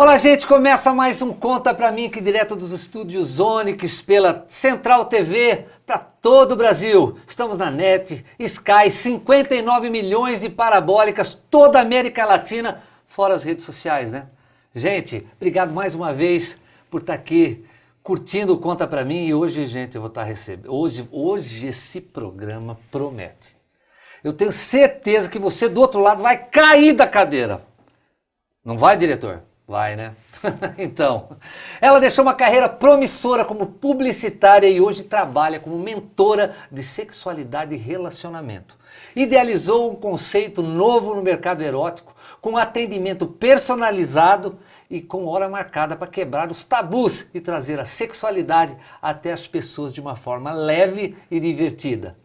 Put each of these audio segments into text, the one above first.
Fala, gente, começa mais um Conta Pra Mim, aqui direto dos estúdios Onix, pela Central TV, para todo o Brasil. Estamos na NET, Sky, 59 milhões de parabólicas, toda a América Latina, fora as redes sociais, né? Gente, obrigado mais uma vez por estar aqui curtindo o Conta Pra Mim. E hoje, gente, eu vou estar recebendo. Hoje esse programa promete. Eu tenho certeza que você do outro lado vai cair da cadeira. Não vai, diretor? Vai, né? Então, ela deixou uma carreira promissora como publicitária e hoje trabalha como mentora de sexualidade e relacionamento. Idealizou um conceito novo no mercado erótico, com atendimento personalizado e com hora marcada para quebrar os tabus e trazer a sexualidade até as pessoas de uma forma leve e divertida.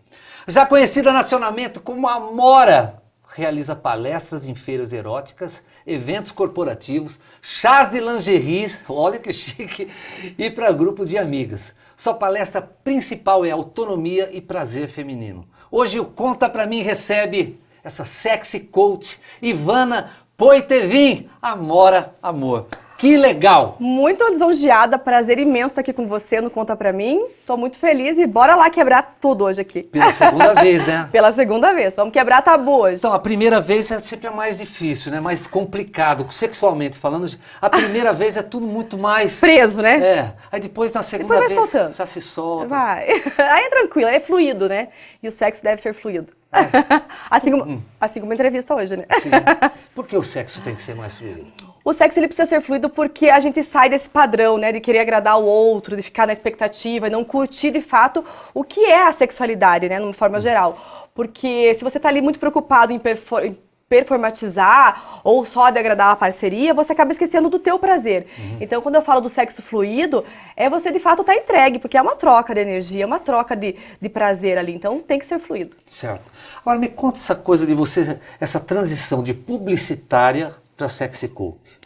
Já conhecida nacionalmente como Amora, realiza palestras em feiras eróticas, eventos corporativos, chás de lingeries, olha que chique, e para grupos de amigas. Sua palestra principal é autonomia e prazer feminino. Hoje o Conta Pra Mim recebe essa sexy coach, Ivana Poitevin, Amora Amor. Que legal! Muito lisonjeada, prazer imenso estar aqui com você no Conta Pra Mim. Tô muito feliz e bora lá quebrar tudo hoje aqui. Pela segunda vez, né? Pela segunda vez. Vamos quebrar tabu hoje. Então, a primeira vez é sempre a mais difícil, né? Mais complicado, sexualmente falando. A primeira vez é tudo muito mais... preso, né? É. Aí depois, na segunda Depois vai vez, soltando. já se solta. Vai. Aí é tranquilo, aí é fluido, né? E o sexo deve ser fluido. Assim como a entrevista hoje, né? Sim. Por que o sexo tem que ser mais fluido? O sexo ele precisa ser fluido porque a gente sai desse padrão, né, de querer agradar o outro, de ficar na expectativa e não curtir de fato o que é a sexualidade, né, de uma forma geral. Porque se você tá ali muito preocupado em performatizar ou só de agradar a parceria, você acaba esquecendo do teu prazer. Então, quando eu falo do sexo fluido, é você de fato estar entregue, porque é uma troca de energia, é uma troca de prazer ali. Então, tem que ser fluido. Certo. Agora, me conta essa coisa de você, essa transição de publicitária para sexy coach.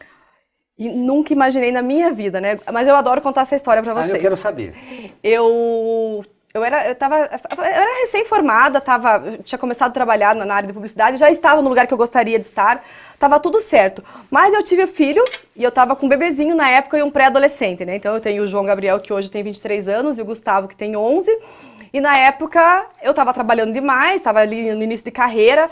E nunca imaginei na minha vida, né? Mas eu adoro contar essa história pra vocês. Eu quero saber. Eu era recém-formada, tinha começado a trabalhar na área de publicidade, já estava no lugar que eu gostaria de estar, estava tudo certo. Mas eu tive filho e eu estava com um bebezinho na época e um pré-adolescente, né? Então eu tenho o João Gabriel, que hoje tem 23 anos, e o Gustavo, que tem 11. E na época eu estava trabalhando demais, estava ali no início de carreira.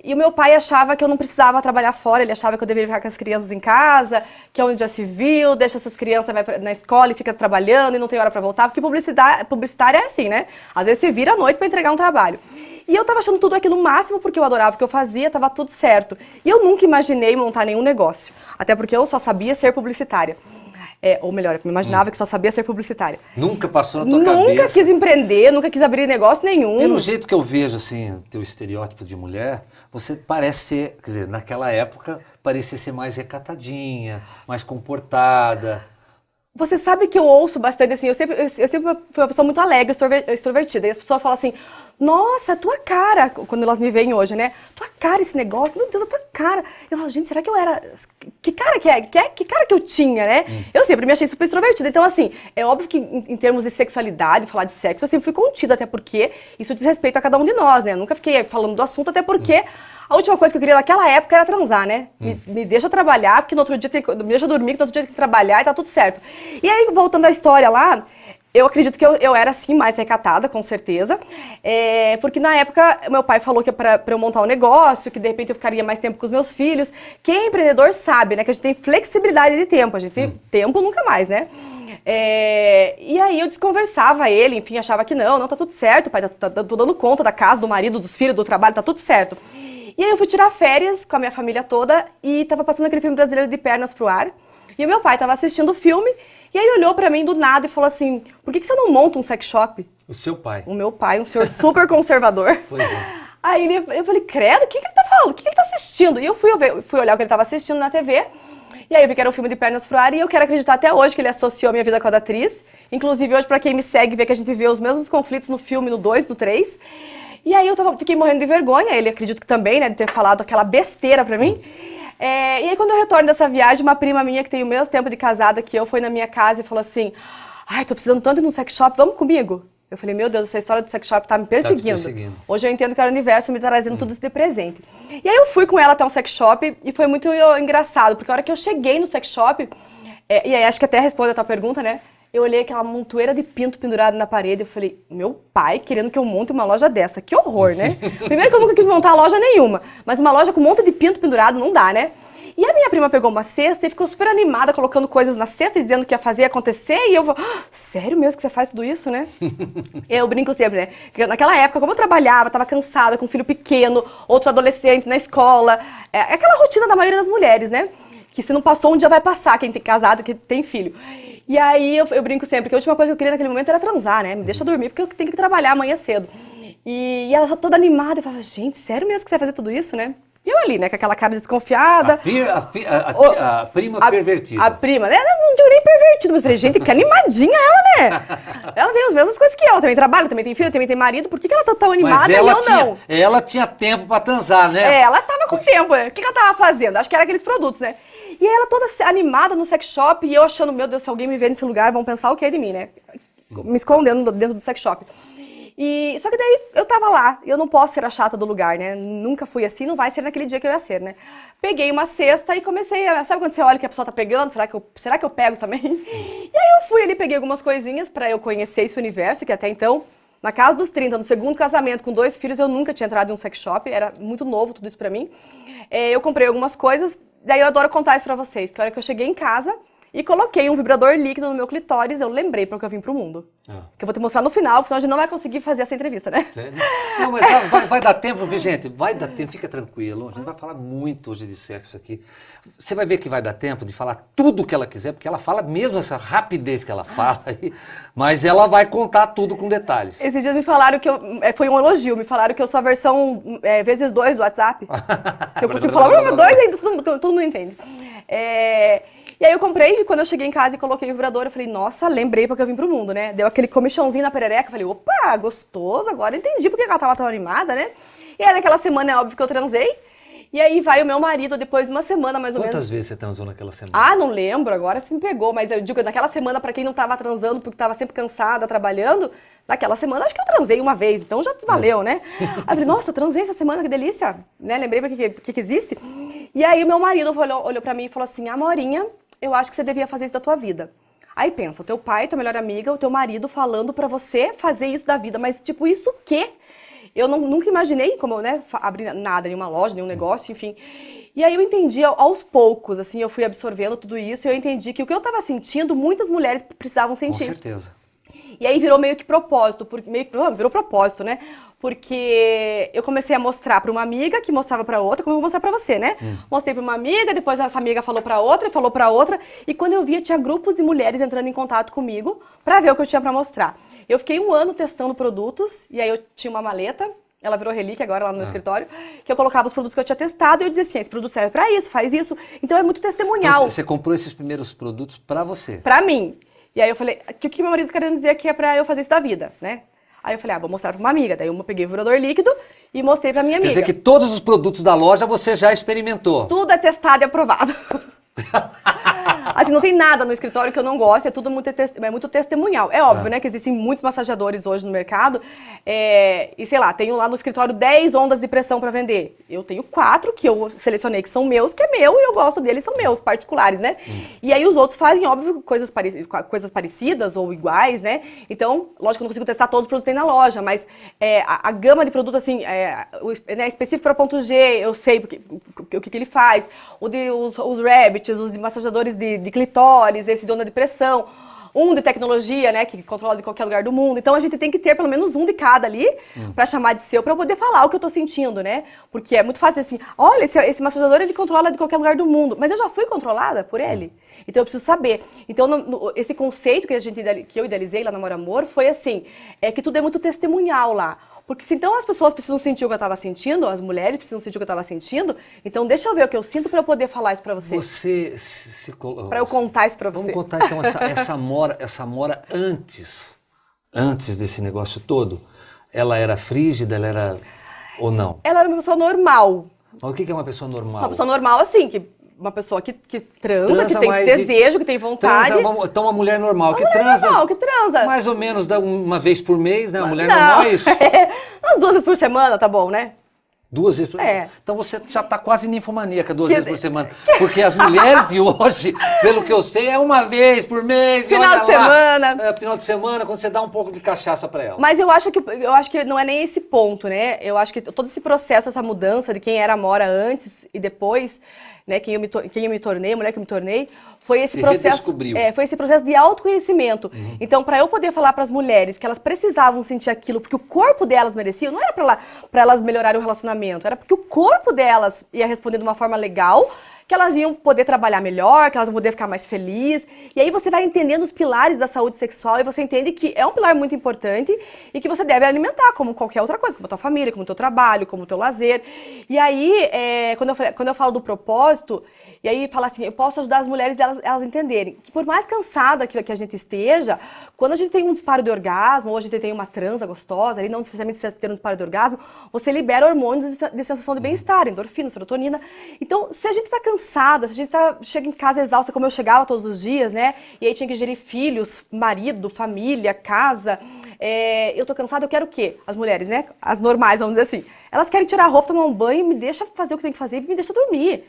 E o meu pai achava que eu não precisava trabalhar fora, ele achava que eu deveria ficar com as crianças em casa, que é onde já se viu, deixa essas crianças, vai na escola e fica trabalhando e não tem hora pra voltar, porque publicitária é assim, né? Às vezes você vira à noite pra entregar um trabalho. E eu tava achando tudo aquilo máximo, porque eu adorava o que eu fazia, tava tudo certo. E eu nunca imaginei montar nenhum negócio, até porque eu só sabia ser publicitária. Ou melhor, eu me imaginava que só sabia ser publicitária. Nunca passou na tua cabeça? Nunca quis empreender, nunca quis abrir negócio nenhum. Pelo jeito que eu vejo, assim, teu estereótipo de mulher, você parece ser, quer dizer, naquela época, parecia ser mais recatadinha, mais comportada. Você sabe que eu ouço bastante, assim, eu sempre fui uma pessoa muito alegre, extrovertida, e as pessoas falam assim, nossa, tua cara, quando elas me veem hoje, né? Tua cara, esse negócio, meu Deus, a tua cara. Eu falo, gente, será que eu era... Que cara que é? Que cara que eu tinha, né? Eu sempre me achei super extrovertida. Então, assim, é óbvio que em termos de sexualidade, falar de sexo, eu sempre fui contida, até porque isso diz respeito a cada um de nós, né? Eu nunca fiquei falando do assunto, até porque a última coisa que eu queria naquela época era transar, né? Me deixa trabalhar, porque no outro dia me deixa dormir, que no outro dia tem que trabalhar e tá tudo certo. E aí, voltando à história lá, eu acredito que eu era, assim, mais recatada, com certeza. Porque na época, meu pai falou que pra eu montar um negócio, que de repente eu ficaria mais tempo com os meus filhos. Quem é empreendedor sabe, né? Que a gente tem flexibilidade de tempo. A gente tem tempo nunca mais, né? E aí eu desconversava ele, enfim, achava que não, tá tudo certo, pai, tô dando conta da casa, do marido, dos filhos, do trabalho, tá tudo certo. E aí eu fui tirar férias com a minha família toda e tava passando aquele filme brasileiro de Pernas pro Ar. E o meu pai tava assistindo o filme e aí ele olhou pra mim do nada e falou assim, por que você não monta um sex shop? O seu pai? O meu pai, um senhor super conservador. Pois é. Aí eu falei, credo, o que ele tá falando? O que ele tá assistindo? E eu fui olhar o que ele tava assistindo na TV. E aí eu vi que era um filme de Pernas pro Ar e eu quero acreditar até hoje que ele associou a minha vida com a da atriz. Inclusive hoje, pra quem me segue, vê que a gente vê os mesmos conflitos no filme, no 2, no 3. E aí eu fiquei morrendo de vergonha, ele acredito que também, né, de ter falado aquela besteira pra mim. E aí quando eu retorno dessa viagem, uma prima minha que tem o mesmo tempo de casada que eu, foi na minha casa e falou assim, ai, tô precisando tanto ir num sex shop, vamos comigo? Eu falei, meu Deus, essa história do sex shop tá me perseguindo. Hoje eu entendo que era o universo me trazendo tudo isso de presente. E aí eu fui com ela até um sex shop e foi muito engraçado, porque a hora que eu cheguei no sex shop, e aí acho que até responde a tua pergunta, né? Eu olhei aquela montoeira de pinto pendurado na parede, eu falei, meu pai querendo que eu monte uma loja dessa, que horror, né? Primeiro que eu nunca quis montar loja nenhuma, mas uma loja com um monte de pinto pendurado não dá, né? E a minha prima pegou uma cesta e ficou super animada, colocando coisas na cesta e dizendo que ia fazer acontecer. E eu falei, sério mesmo que você faz tudo isso, né? Eu brinco sempre, né? Porque naquela época, como eu trabalhava, estava cansada, com um filho pequeno, outro adolescente na escola. É aquela rotina da maioria das mulheres, né? Que se não passou, um dia vai passar, quem tem casado, quem tem filho. E aí eu brinco sempre que a última coisa que eu queria naquele momento era transar, né? Me deixa dormir, porque eu tenho que trabalhar amanhã cedo. E ela toda animada, eu falava, gente, sério mesmo que você vai fazer tudo isso, né? E eu ali, né, com aquela cara desconfiada. A prima pervertida. A prima, né? Não digo nem pervertida, mas falei, gente, que animadinha ela, né? Ela tem as mesmas coisas que eu. Ela também trabalha, também tem filho, também tem marido. Por que ela tá tão animada mas e eu não? Ela tinha tempo pra transar, né? Ela tava com tempo. O que ela tava fazendo? Acho que era aqueles produtos, né? E aí ela toda animada no sex shop e eu achando, meu Deus, se alguém me ver nesse lugar, vão pensar o que é de mim, né? Me escondendo dentro do sex shop. Só que daí eu tava lá, eu não posso ser a chata do lugar, né? Nunca fui assim, não vai ser naquele dia que eu ia ser, né? Peguei uma cesta e comecei a... Sabe quando você olha que a pessoa tá pegando? Será que eu pego também? E aí eu fui ali, peguei algumas coisinhas pra eu conhecer esse universo, que até então, na casa dos 30, no segundo casamento, com 2 filhos, eu nunca tinha entrado em um sex shop, era muito novo tudo isso pra mim. Eu comprei algumas coisas, daí eu adoro contar isso pra vocês, que a hora que eu cheguei em casa... E coloquei um vibrador líquido no meu clitóris, eu lembrei para que eu vim pro mundo. Que eu vou te mostrar no final, porque senão a gente não vai conseguir fazer essa entrevista, né? Não, mas vai dar tempo, viu, gente? Vai dar tempo, fica tranquilo. A gente vai falar muito hoje de sexo aqui. Você vai ver que vai dar tempo de falar tudo o que ela quiser, porque ela fala mesmo essa rapidez que ela fala, mas ela vai contar tudo com detalhes. Esses dias me falaram que foi um elogio, me falaram que eu sou a versão vezes 2 do WhatsApp. Que eu consigo falar, 2 ainda, todo mundo entende. E aí eu comprei, e quando eu cheguei em casa e coloquei o vibrador, eu falei, nossa, lembrei porque eu vim pro mundo, né? Deu aquele comichãozinho na perereca, eu falei, opa, gostoso, agora entendi porque ela tava tão animada, né? E aí naquela semana é óbvio que eu transei, e aí vai o meu marido depois de uma semana mais ou menos. Quantas vezes você transou naquela semana? Ah, não lembro, agora você me pegou, mas eu digo, naquela semana, pra quem não tava transando porque tava sempre cansada, trabalhando, naquela semana acho que eu transei uma vez, então já valeu, né? Aí eu falei, nossa, transei essa semana, que delícia, né? Lembrei porque que existe. E aí o meu marido olhou pra mim e falou assim, Amorinha, eu acho que você devia fazer isso da tua vida. Aí pensa, o teu pai, tua melhor amiga, o teu marido falando pra você fazer isso da vida, mas tipo, isso o quê? Eu nunca imaginei como, né, abrir nada, nenhuma loja, nenhum negócio, enfim. E aí eu entendi aos poucos, assim, eu fui absorvendo tudo isso e eu entendi que o que eu tava sentindo, muitas mulheres precisavam sentir. Com certeza. E aí virou meio que propósito, virou propósito, né? Porque eu comecei a mostrar pra uma amiga, que mostrava pra outra, como eu vou mostrar pra você, né? Mostrei pra uma amiga, depois essa amiga falou pra outra, e quando eu via, tinha grupos de mulheres entrando em contato comigo pra ver o que eu tinha pra mostrar. Eu fiquei 1 ano testando produtos, e aí eu tinha uma maleta, ela virou relíquia agora lá no meu escritório, que eu colocava os produtos que eu tinha testado e eu dizia assim, esse produto serve pra isso, faz isso. Então é muito testemunhal. Então, você comprou esses primeiros produtos pra você? Pra mim. E aí eu falei, o que meu marido tá querendo dizer aqui é pra eu fazer isso da vida, né? Aí eu falei, vou mostrar pra uma amiga. Daí eu peguei o vibrador líquido e mostrei pra minha amiga. Quer dizer que todos os produtos da loja você já experimentou? Tudo é testado e aprovado. Assim, não tem nada no escritório que eu não gosto, é tudo muito testemunhal. É óbvio, né, que existem muitos massageadores hoje no mercado, e sei lá, tenho lá no escritório 10 ondas de pressão para vender. Eu tenho 4 que eu selecionei que são meus, que é meu, e eu gosto deles, são meus, particulares, né? E aí os outros fazem, óbvio, coisas parecidas ou iguais, né? Então, lógico que eu não consigo testar todos os produtos que tem na loja, mas a gama de produto, assim, específico para ponto G, eu sei o que ele faz. Os rabbits, os massageadores de clitóris, esse de onda de pressão, um de tecnologia, né, que controla de qualquer lugar do mundo. Então a gente tem que ter pelo menos um de cada ali pra chamar de seu, pra eu poder falar o que eu tô sentindo, né? Porque é muito fácil assim, olha, esse massageador ele controla de qualquer lugar do mundo, mas eu já fui controlada por ele. Então eu preciso saber. Então esse conceito que eu idealizei lá no Amor Amor foi assim, que tudo é muito testemunhal lá. Porque se então as pessoas precisam sentir o que eu estava sentindo, as mulheres precisam sentir o que eu estava sentindo, então deixa eu ver o que eu sinto para eu poder falar isso para você. Para eu contar isso para você. Vamos contar então essa Amora antes desse negócio todo, ela era frígida, ela era ou não? Ela era uma pessoa normal. Mas o que é uma pessoa normal? Uma pessoa normal assim, que uma pessoa que transa, que tem mais desejo, que tem vontade. Então uma mulher normal Uma que mulher transa. normal, que transa. Mais ou menos uma vez por mês, né? Uma mulher Não. normal é isso. Umas 2 vezes por semana, tá bom, né? 2 vezes por semana. É. Então você já está quase ninfomaníaca 2 vezes por semana. Porque as mulheres de hoje, pelo que eu sei, é uma vez por mês. Final de semana. Final de semana, quando você dá um pouco de cachaça para ela. Mas eu acho que não é nem esse ponto, né? Eu acho que todo esse processo, essa mudança de quem era a Amora antes e depois, né? Quem eu me tornei, a mulher que eu me tornei, foi esse processo. Foi esse processo de autoconhecimento. Então, para eu poder falar para as mulheres que elas precisavam sentir aquilo, porque o corpo delas merecia, não era para elas melhorarem o relacionamento, era porque o corpo delas ia responder de uma forma legal, que elas iam poder trabalhar melhor, que elas iam poder ficar mais felizes. E aí você vai entendendo os pilares da saúde sexual e você entende que é um pilar muito importante e que você deve alimentar como qualquer outra coisa, como a tua família, como o teu trabalho, como o teu lazer. E aí, quando eu falo do propósito, e aí fala assim, eu posso ajudar as mulheres elas entenderem que por mais cansada que a gente esteja, quando a gente tem um disparo de orgasmo, ou a gente tem uma transa gostosa, ali não necessariamente precisa ter um disparo de orgasmo, você libera hormônios de sensação de bem-estar, endorfina, serotonina. Então, se a gente tá cansada, se a gente chega em casa exausta, como eu chegava todos os dias, né? E aí tinha que gerir filhos, marido, família, casa. Eu tô cansada, eu quero o quê? As mulheres, né? As normais, vamos dizer assim. Elas querem tirar a roupa, tomar um banho, me deixa fazer o que tem que fazer e me deixa dormir.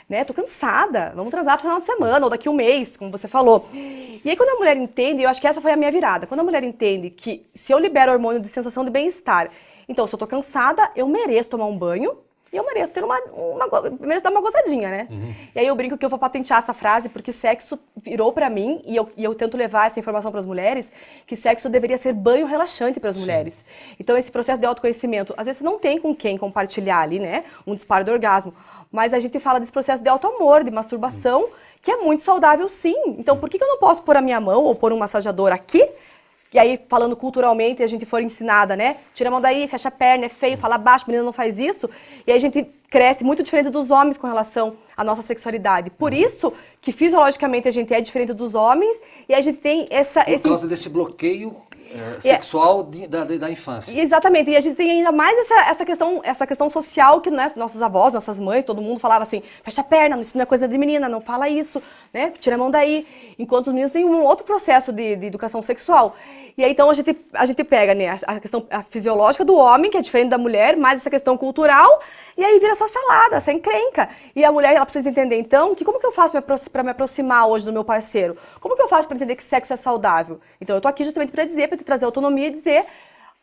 Né? Tô cansada, vamos transar no final de semana ou daqui 1 mês, como você falou. E aí quando a mulher entende, eu acho que essa foi a minha virada, quando a mulher entende que se eu libero hormônio de sensação de bem-estar, então se eu tô cansada, eu mereço tomar um banho e eu mereço ter mereço dar uma gozadinha, né? E aí eu brinco que eu vou patentear essa frase porque sexo virou pra mim, e eu tento levar essa informação para as mulheres, que sexo deveria ser banho relaxante para as mulheres. Então esse processo de autoconhecimento, às vezes você não tem com quem compartilhar ali, né? Um disparo de orgasmo. Mas a gente fala desse processo de auto-amor, de masturbação, que é muito saudável, sim. Então, por que eu não posso pôr a minha mão ou pôr um massageador aqui? E aí, falando culturalmente, a gente for ensinada, né? Tira a mão daí, fecha a perna, é feio, fala baixo, menina não faz isso. E aí a gente cresce muito diferente dos homens com relação à nossa sexualidade. Por isso que, fisiologicamente, a gente é diferente dos homens e a gente tem Por causa desse bloqueio sexual da infância. Exatamente, e a gente tem ainda mais essa questão social que, né, nossos avós, nossas mães, todo mundo falava assim, fecha a perna, isso não é coisa de menina, não fala isso, né, tira a mão daí, enquanto os meninos têm um outro processo de educação sexual. E aí, então, a gente pega, né, a questão fisiológica do homem, que é diferente da mulher, mais essa questão cultural, e aí vira essa salada, essa encrenca. E a mulher, ela precisa entender, então, que como que eu faço para me aproximar hoje do meu parceiro? Como que eu faço para entender que sexo é saudável? Então, eu tô aqui justamente para dizer, para te trazer autonomia e dizer,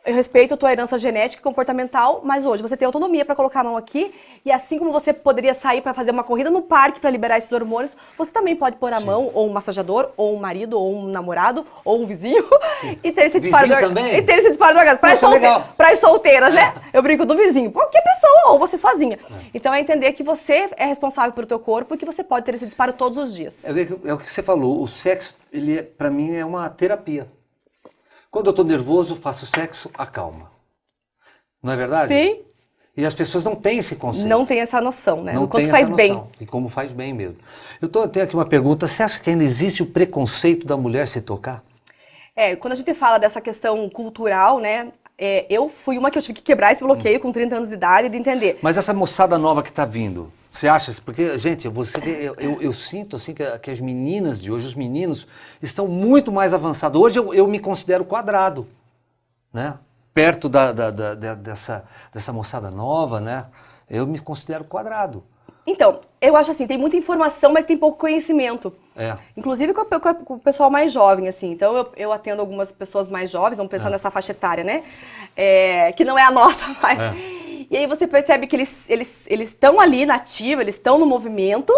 eu respeito a tua herança genética e comportamental, mas hoje você tem autonomia para colocar a mão aqui, e assim como você poderia sair para fazer uma corrida no parque para liberar esses hormônios, você também pode pôr a mão, ou um massageador, ou um marido, ou um namorado, ou um vizinho, e ter esse disparo do orgasmo. Para as solteiras, né? Eu brinco do vizinho, qualquer pessoa, ou você sozinha. Então é entender que você é responsável pelo teu corpo e que você pode ter esse disparo todos os dias. É o que você falou, o sexo, para mim, é uma terapia. Quando eu tô nervoso, faço sexo, acalma. Não é verdade? Sim. E as pessoas não têm esse conceito. Não tem essa noção, né? Não tem essa noção. Bem. E como faz bem mesmo. Tenho aqui uma pergunta. Você acha que ainda existe o preconceito da mulher se tocar? Quando a gente fala dessa questão cultural, né? Eu fui uma que eu tive que quebrar esse bloqueio com 30 anos de idade de entender. Mas essa moçada nova que tá vindo, você acha? Porque, gente, eu sinto assim que as meninas de hoje, os meninos, estão muito mais avançados. Hoje eu me considero quadrado, né? Perto dessa moçada nova, né? Eu me considero quadrado. Então, eu acho assim, tem muita informação, mas tem pouco conhecimento. Inclusive com o pessoal mais jovem, assim. Então, eu atendo algumas pessoas mais jovens, vamos pensar nessa faixa etária, né? Que não é a nossa, mas... E aí você percebe que eles estão ali na ativa, eles estão no movimento,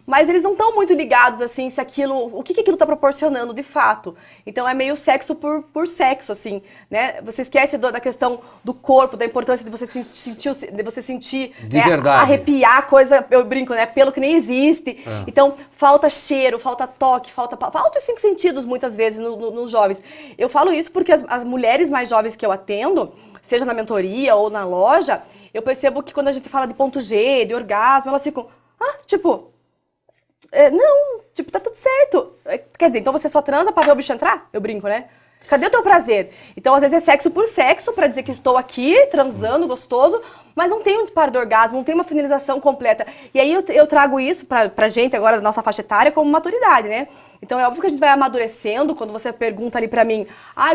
mas eles não estão muito ligados, assim, o que aquilo está proporcionando de fato. Então é meio sexo por sexo, assim, né? Você esquece da questão do corpo, da importância de você sentir de verdade. Arrepiar coisa, eu brinco, né? Pelo que nem existe. Então, falta cheiro, falta toque, falta os 5 sentidos, muitas vezes, nos jovens. Eu falo isso porque as mulheres mais jovens que eu atendo, seja na mentoria ou na loja, eu percebo que quando a gente fala de ponto G, de orgasmo, elas ficam, não, tá tudo certo. Quer dizer, então você só transa pra ver o bicho entrar? Eu brinco, né? Cadê o teu prazer? Então, às vezes é sexo por sexo, pra dizer que estou aqui, transando, gostoso, mas não tem um disparo do orgasmo, não tem uma finalização completa. E aí eu trago isso pra gente agora, da nossa faixa etária, como maturidade, né? Então é óbvio que a gente vai amadurecendo, quando você pergunta ali pra mim,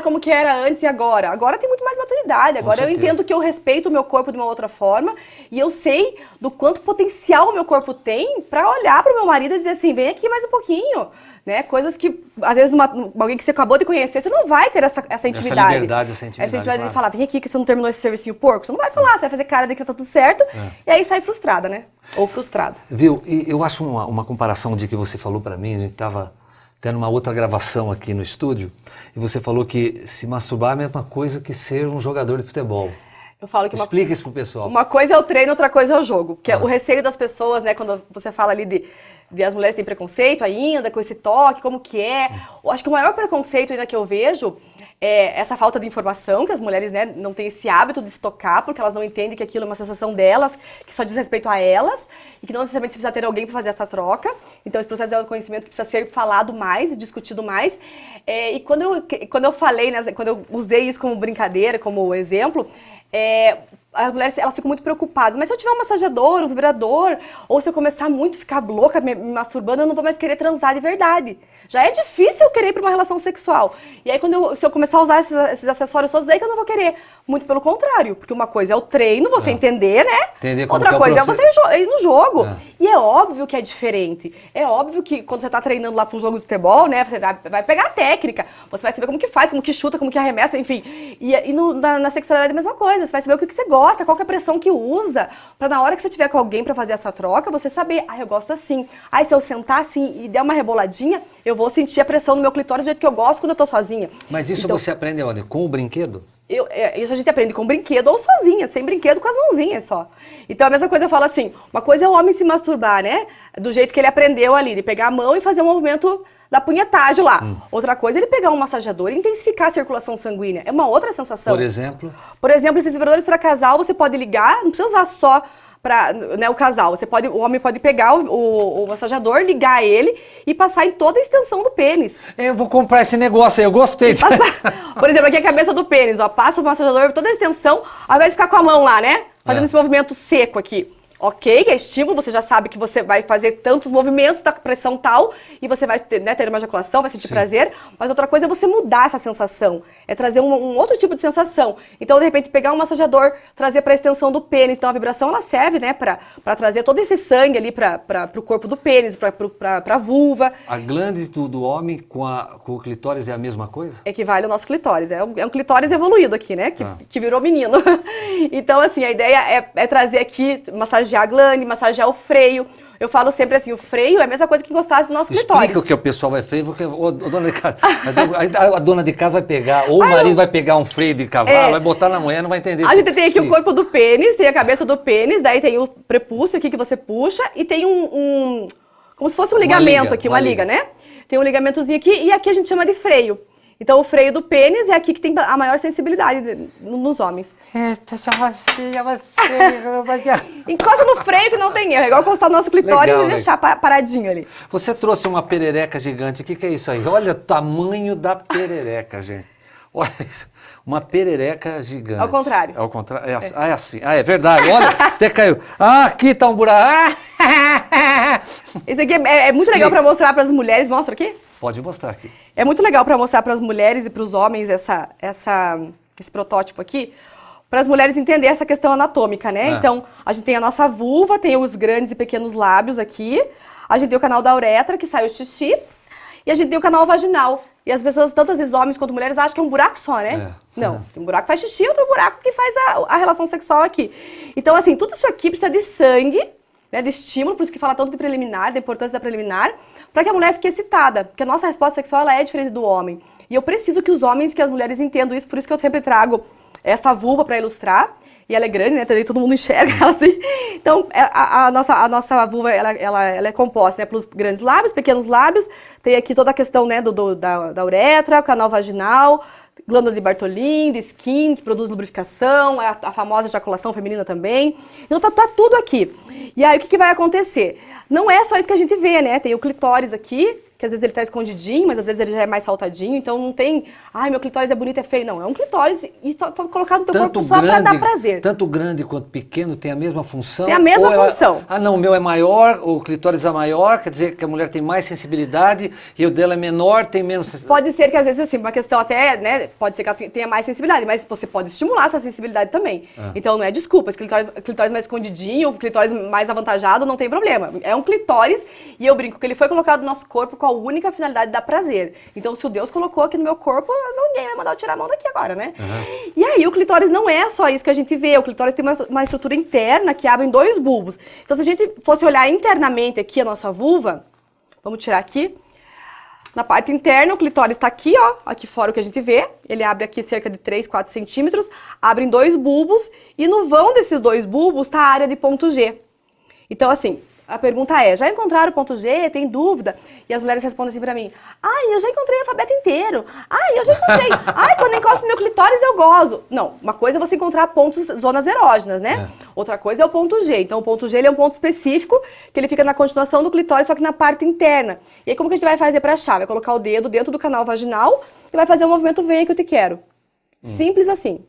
como que era antes e agora? Agora tem muito mais maturidade, agora eu entendo que eu respeito o meu corpo de uma outra forma e eu sei do quanto potencial o meu corpo tem pra olhar pro meu marido e dizer assim, vem aqui mais um pouquinho, né? Coisas que, às vezes, alguém que você acabou de conhecer, você não vai ter essa intimidade. Essa liberdade, essa intimidade. Essa intimidade de falar, vem aqui que você não terminou esse servicinho porco. Você não vai falar, você vai fazer cara de que tá tudo certo e aí sai frustrada, né? Ou frustrada. Viu? E eu acho uma comparação de que você falou pra mim, a gente tava tendo uma outra gravação aqui no estúdio, e você falou que se masturbar é a mesma coisa que ser um jogador de futebol. Eu falo que Explica isso pro pessoal. Uma coisa é o treino, outra coisa é o jogo. Porque o receio das pessoas, né, quando você fala ali de as mulheres têm preconceito ainda, com esse toque, como que é. Eu acho que o maior preconceito ainda que eu vejo é essa falta de informação, que as mulheres, né, não têm esse hábito de se tocar, porque elas não entendem que aquilo é uma sensação delas, que só diz respeito a elas, e que não necessariamente precisa ter alguém para fazer essa troca. Então, esse processo de autoconhecimento precisa ser falado mais, discutido mais. E quando eu falei, né, quando eu usei isso como brincadeira, como exemplo, as mulheres, elas ficam muito preocupadas. Mas se eu tiver um massageador, um vibrador, ou se eu começar muito a ficar louca, me masturbando, eu não vou mais querer transar de verdade. Já é difícil eu querer ir para uma relação sexual. E aí, se eu começar a usar esses acessórios todos, aí que eu não vou querer. Muito pelo contrário. Porque uma coisa é o treino, você entender, né? Entender como outra coisa é você ir no jogo. E é óbvio que é diferente. É óbvio que quando você tá treinando lá para um jogo de futebol, né? Você vai pegar a técnica. Você vai saber como que faz, como que chuta, como que arremessa, enfim. Na sexualidade é a mesma coisa. Você vai saber o que você gosta, qual que é a pressão que usa, pra na hora que você tiver com alguém pra fazer essa troca, você saber, eu gosto assim. Se eu sentar assim e der uma reboladinha, eu vou sentir a pressão no meu clitóris do jeito que eu gosto quando eu tô sozinha. Mas isso então, você aprende onde? Com o brinquedo? Isso a gente aprende com brinquedo ou sozinha, sem brinquedo, com as mãozinhas só. Então a mesma coisa eu falo assim, uma coisa é o homem se masturbar, né? Do jeito que ele aprendeu ali, de pegar a mão e fazer um movimento da punhetagem lá. Outra coisa é ele pegar um massageador e intensificar a circulação sanguínea. É uma outra sensação. Por exemplo? Por exemplo, esses vibradores para casal, você pode ligar, não precisa usar só para, né, o casal. O homem pode pegar o massageador, ligar ele e passar em toda a extensão do pênis. Eu vou comprar esse negócio aí, eu gostei disso. Por exemplo, aqui é a cabeça do pênis, passa o massageador toda a extensão, ao invés de ficar com a mão lá, né? Fazendo esse movimento seco aqui. Ok, que é estímulo, você já sabe que você vai fazer tantos movimentos da pressão tal e você vai ter, né, ter uma ejaculação, vai sentir prazer, mas outra coisa é você mudar essa sensação, é trazer um outro tipo de sensação. Então, de repente, pegar um massageador, trazer para a extensão do pênis. Então, a vibração, ela serve, né, para trazer todo esse sangue ali para o corpo do pênis, para a vulva. A glândula do homem com o clitóris é a mesma coisa? Equivale ao nosso clitóris. É um clitóris evoluído aqui, né, que virou menino. Então, assim, a ideia é trazer aqui, massagear a glândula, massagear o freio. Eu falo sempre assim, o freio é a mesma coisa que encostasse no nosso clitóris. Explica o que o pessoal vai freio, porque a dona de casa vai pegar, ou o marido vai pegar um freio de cavalo, vai botar na mulher, não vai entender. A gente tem aqui o corpo do pênis, tem a cabeça do pênis, daí tem o prepúcio aqui que você puxa e tem como se fosse um ligamento aqui, uma liga, né? Tem um ligamentozinho aqui e aqui a gente chama de freio. Então, o freio do pênis é aqui que tem a maior sensibilidade nos homens. Encosta no freio que não tem erro. É igual encostar no nosso clitóris e deixar paradinho ali. Você trouxe uma perereca gigante. O que é isso aí? Olha o tamanho da perereca, gente. Olha isso. Uma perereca gigante. Ao contrário. Ao contrário. É assim. É verdade. Olha, até caiu. Aqui tá um buraco. Isso aqui é muito legal para mostrar para as mulheres. Mostra aqui? Pode mostrar aqui. É muito legal para mostrar para as mulheres e para os homens esse protótipo aqui, para as mulheres entenderem essa questão anatômica, né? Então, a gente tem a nossa vulva, tem os grandes e pequenos lábios aqui, a gente tem o canal da uretra, que sai o xixi, e a gente tem o canal vaginal. E as pessoas, tanto esses homens quanto mulheres, acham que é um buraco só, né? Não, tem um buraco que faz xixi e outro buraco que faz a relação sexual aqui. Então, assim, tudo isso aqui precisa de sangue, né, de estímulo, por isso que fala tanto de preliminar, da importância da preliminar, para que a mulher fique excitada, porque a nossa resposta sexual ela é diferente do homem. E eu preciso que os homens, que as mulheres entendam isso, por isso que eu sempre trago essa vulva para ilustrar, e ela é grande, né, todo mundo enxerga ela assim. Então, a nossa vulva, ela é composta, né, pelos grandes lábios, pequenos lábios, tem aqui toda a questão, né, da uretra, o canal vaginal, glândula de Bartholin, de skin, que produz lubrificação, a famosa ejaculação feminina também. Então tá tudo aqui. E aí o que vai acontecer? Não é só isso que a gente vê, né? Tem o clitóris aqui, que às vezes ele tá escondidinho, mas às vezes ele já é mais saltadinho, então não tem, ai, meu clitóris é bonito, é feio. Não, é um clitóris e foi colocado no teu corpo só pra dar prazer. Tanto grande quanto pequeno tem a mesma função? Tem a mesma função. Ah, não, o meu é maior, o clitóris é maior, quer dizer que a mulher tem mais sensibilidade e o dela é menor, tem menos sensibilidade. Pode ser que às vezes, assim, uma questão até, né, pode ser que ela tenha mais sensibilidade, mas você pode estimular essa sensibilidade também. Então não é desculpa, esse clitóris mais escondidinho, o clitóris mais avantajado, não tem problema. É um clitóris e eu brinco que ele foi colocado no nosso corpo com a única finalidade de dar prazer. Então se o Deus colocou aqui no meu corpo, ninguém vai mandar eu tirar a mão daqui agora, né? E aí o clitóris não é só isso que a gente vê, o clitóris tem uma estrutura interna que abre em 2 bulbos. Então se a gente fosse olhar internamente aqui a nossa vulva, vamos tirar aqui, na parte interna, o clitóris está aqui, ó, aqui fora o que a gente vê. Ele abre aqui cerca de 3, 4 centímetros, abre em 2 bulbos, e no vão desses 2 bulbos está a área de ponto G. Então, assim, a pergunta é, já encontraram o ponto G? Tem dúvida? E as mulheres respondem assim pra mim, ai, eu já encontrei o alfabeto inteiro. Ai, eu já encontrei. Ai, quando eu encosto no meu clitóris eu gozo. Não, uma coisa é você encontrar pontos, zonas erógenas, né? Outra coisa é o ponto G. Então, o ponto G ele é um ponto específico que ele fica na continuação do clitóris, só que na parte interna. E aí, como que a gente vai fazer pra achar? Vai colocar o dedo dentro do canal vaginal e vai fazer o movimento venha que eu te quero. Simples assim.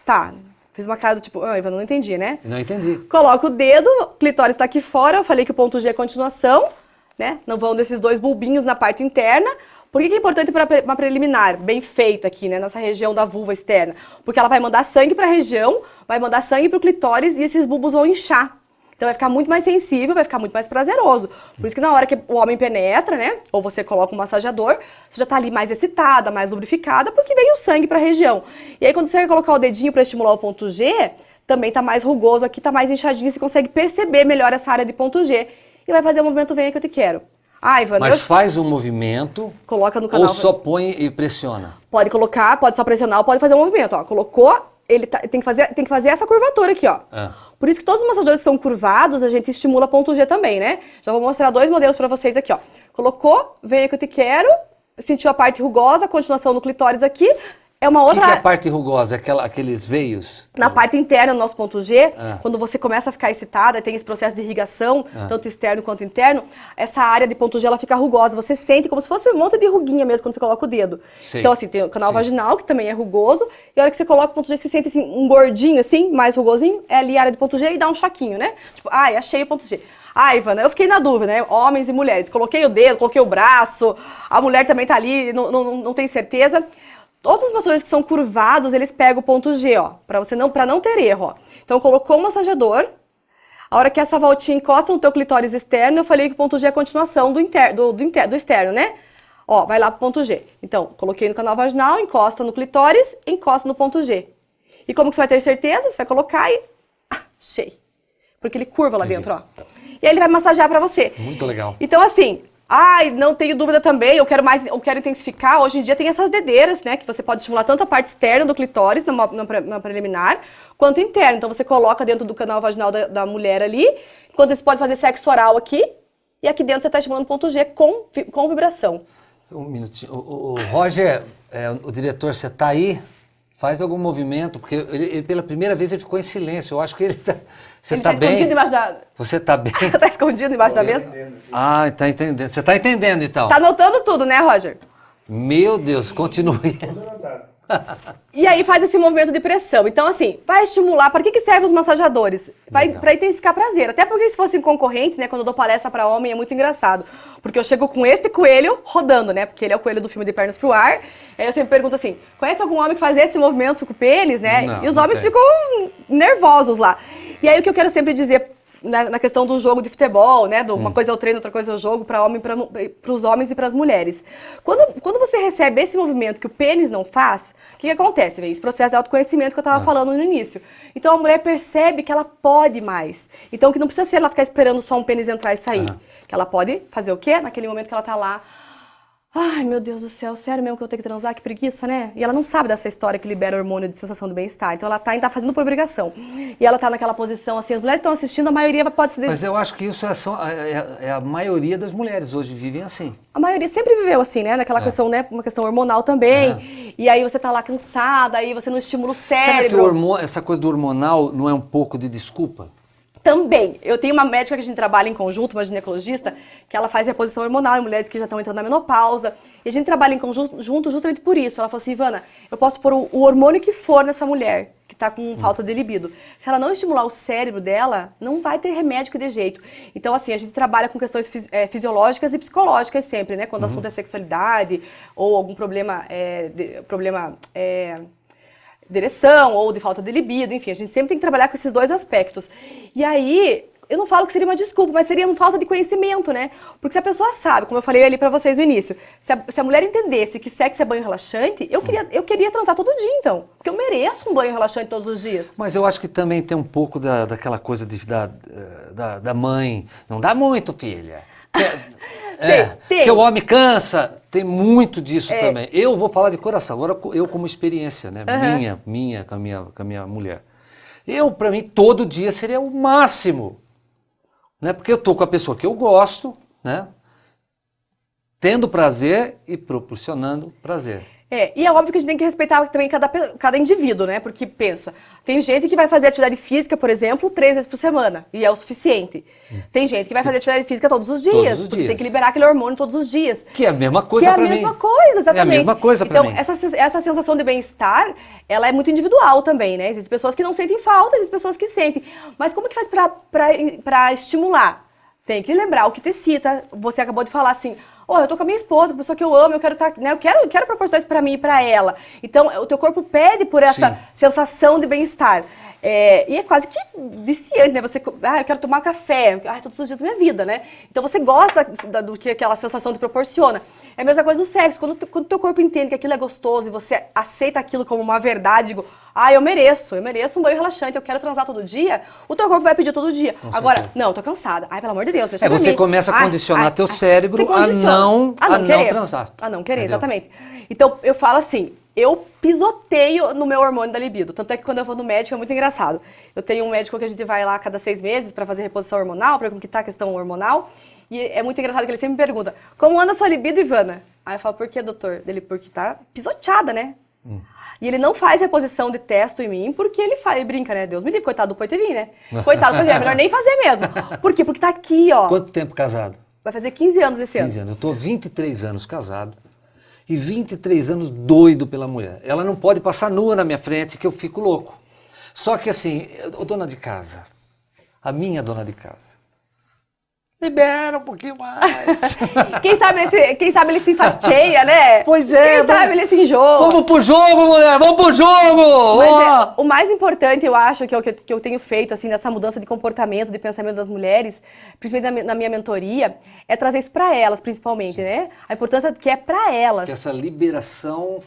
Tá. Fiz uma cara do tipo, Ivana, não entendi, né? Não entendi. Coloca o dedo, o clitóris está aqui fora, eu falei que o ponto G é a continuação, né? Não vão desses 2 bulbinhos na parte interna. Por que é importante para uma preliminar bem feita aqui, né? Nessa região da vulva externa? Porque ela vai mandar sangue para a região, vai mandar sangue para o clitóris e esses bulbos vão inchar. Então vai ficar muito mais sensível, vai ficar muito mais prazeroso. Por isso que na hora que o homem penetra, né? Ou você coloca um massageador, você já tá ali mais excitada, mais lubrificada, porque vem o sangue pra região. E aí quando você vai colocar o dedinho para estimular o ponto G, também tá mais rugoso aqui, tá mais inchadinho, você consegue perceber melhor essa área de ponto G. E vai fazer o movimento venha que eu te quero. Ah, Ivana, mas faz um movimento, coloca no canal. ou só põe e pressiona? Pode colocar, pode só pressionar, ou pode fazer um movimento. Ó, colocou, ele tem que fazer essa curvatura aqui, ó. Por isso que todos os massageadores que são curvados, a gente estimula ponto G também, né? Já vou mostrar 2 modelos pra vocês aqui, ó. Colocou, venha que eu te quero, sentiu a parte rugosa, continuação no clitóris aqui. É uma outra... O que é a parte rugosa? Aqueles veios? Na parte interna do nosso ponto G, quando você começa a ficar excitada, tem esse processo de irrigação, tanto externo quanto interno, essa área de ponto G ela fica rugosa. Você sente como se fosse um monte de ruguinha mesmo quando você coloca o dedo. Sim. Então, assim, tem o canal vaginal, que também é rugoso, e a hora que você coloca o ponto G, você sente assim, um gordinho, assim, mais rugosinho, é ali a área do ponto G e dá um choquinho, né? Tipo, ai, achei o ponto G. Ah, Ivana, eu fiquei na dúvida, né? Homens e mulheres. Coloquei o dedo, coloquei o braço, a mulher também tá ali, não tem certeza. Todos os massageadores que são curvados, eles pegam o ponto G, ó, pra não ter erro, ó. Então, colocou o massageador, a hora que essa voltinha encosta no teu clitóris externo, eu falei que o ponto G é a continuação do externo, né? Ó, vai lá pro ponto G. Então, coloquei no canal vaginal, encosta no clitóris, encosta no ponto G. E como que você vai ter certeza? Você vai colocar e... achei. Porque ele curva lá dentro, ó. E aí ele vai massagear pra você. Muito legal. Então, assim... Ai, não tenho dúvida também, eu quero intensificar. Hoje em dia tem essas dedeiras, né? Que você pode estimular tanto a parte externa do clitóris, na preliminar, quanto interna. Então você coloca dentro do canal vaginal da mulher ali, enquanto você pode fazer sexo oral aqui, e aqui dentro você está estimulando o ponto G com vibração. Um minutinho. O Roger, o diretor, você está aí? Faz algum movimento, porque ele pela primeira vez ele ficou em silêncio. Eu acho que ele está... Você está bem? Escondido embaixo da... Você está bem? Está escondido embaixo da mesa? Ah, está entendendo. Você está entendendo, então? Está anotando tudo, né, Roger? Meu Deus, continue. E aí faz esse movimento de pressão. Então, assim, vai estimular. Para que servem os massageadores? Para intensificar prazer. Até porque se fossem concorrentes, né? Quando eu dou palestra para homem é muito engraçado. Porque eu chego com este coelho rodando, né? Porque ele é o coelho do filme De Pernas pro Ar. Aí eu sempre pergunto assim, conhece algum homem que faz esse movimento com o pênis, né? Não, e os homens ficam nervosos lá. E aí o que eu quero sempre dizer na questão do jogo de futebol, né? Uma coisa é o treino, outra coisa é o jogo, para os homens e para as mulheres. Quando você recebe esse movimento que o pênis não faz, o que acontece? Esse processo de autoconhecimento que eu estava falando no início. Então a mulher percebe que ela pode mais. Então que não precisa ser ela ficar esperando só um pênis entrar e sair. Que ela pode fazer o quê? Naquele momento que ela está lá. Ai, meu Deus do céu, sério mesmo que eu tenho que transar? Que preguiça, né? E ela não sabe dessa história que libera o hormônio de sensação do bem-estar. Então ela tá fazendo por obrigação. E ela tá naquela posição, assim, as mulheres estão assistindo, a maioria pode se... Mas eu acho que isso é a maioria das mulheres hoje vivem assim. A maioria sempre viveu assim, né? Naquela questão, né? Uma questão hormonal também. E aí você tá lá cansada, aí você não estimula o cérebro. Será que essa coisa do hormonal não é um pouco de desculpa? Também. Eu tenho uma médica que a gente trabalha em conjunto, uma ginecologista, que ela faz reposição hormonal em mulheres que já estão entrando na menopausa. E a gente trabalha em conjunto justamente por isso. Ela falou assim, Ivana, eu posso pôr o hormônio que for nessa mulher que está com falta de libido. Se ela não estimular o cérebro dela, não vai ter remédio que dê jeito. Então, assim, a gente trabalha com questões fisiológicas e psicológicas sempre, né? Quando o assunto é sexualidade ou algum problema de ereção ou de falta de libido, enfim, a gente sempre tem que trabalhar com esses dois aspectos. E aí, eu não falo que seria uma desculpa, mas seria uma falta de conhecimento, né? Porque se a pessoa sabe, como eu falei ali pra vocês no início, se a mulher entendesse que sexo é banho relaxante, eu queria transar todo dia, então. Porque eu mereço um banho relaxante todos os dias. Mas eu acho que também tem um pouco daquela coisa da mãe. Não dá muito, filha. Tem. Que o homem cansa. Tem muito disso também. Eu vou falar de coração. Agora, eu como experiência, né? Minha com a minha mulher. Pra mim, todo dia seria o máximo. Né? Porque eu tô com a pessoa que eu gosto, né? Tendo prazer e proporcionando prazer. E é óbvio que a gente tem que respeitar também cada indivíduo, né? Porque pensa, tem gente que vai fazer atividade física, por exemplo, 3 vezes por semana, e é o suficiente. Tem gente que vai fazer atividade física todos os dias, porque tem que liberar aquele hormônio todos os dias. Que é a mesma coisa pra mim. Que é a mesma coisa, exatamente. É a mesma coisa pra mim. Então, essa sensação de bem-estar, ela é muito individual também, né? Existem pessoas que não sentem falta, existem pessoas que sentem. Mas como que faz pra estimular? Tem que lembrar o que te cita. Você acabou de falar assim... eu tô com a minha esposa, com a pessoa que eu amo, eu quero estar, né? Eu quero proporcionar isso pra mim e pra ela. Então, o teu corpo pede por essa sensação de bem-estar. E é quase que viciante, né? Você, eu quero tomar café, todos os dias da minha vida, né? Então você gosta do que aquela sensação te proporciona. É a mesma coisa no sexo. Quando o teu corpo entende que aquilo é gostoso e você aceita aquilo como uma verdade, digo, eu mereço um banho relaxante, eu quero transar todo dia, o teu corpo vai pedir todo dia. Agora, não, eu tô cansada. Pelo amor de Deus, você começa a condicionar teu cérebro a não transar. A não querer, exatamente. Então, eu falo assim, eu pisoteio no meu hormônio da libido. Tanto é que quando eu vou no médico é muito engraçado. Eu tenho um médico que a gente vai lá a cada 6 meses pra fazer reposição hormonal, pra ver como que tá a questão hormonal. E é muito engraçado que ele sempre me pergunta, como anda a sua libido, Ivana? Aí eu falo, por que, doutor? Ele, porque tá pisoteada, né? E ele não faz reposição de testo em mim, porque ele brinca, né? Deus me livre, coitado do Poitevin, né? Coitado do Poitevin, é melhor nem fazer mesmo. Por quê? Porque tá aqui, ó. Quanto tempo casado? Vai fazer 15 anos esse ano. 15 anos. Eu tô 23 anos casado e 23 anos doido pela mulher. Ela não pode passar nua na minha frente que eu fico louco. Só que assim, dona de casa, a minha dona de casa, libera um pouquinho mais. Quem sabe ele se enfastiaia, né? Pois é. Quem sabe ele se enjoa. Vamos pro jogo, mulher! Vamos pro jogo! Mas o mais importante, eu acho, que eu tenho feito, assim, nessa mudança de comportamento, de pensamento das mulheres, principalmente na minha mentoria, é trazer isso pra elas, principalmente, né? A importância que é pra elas. Que essa liberação,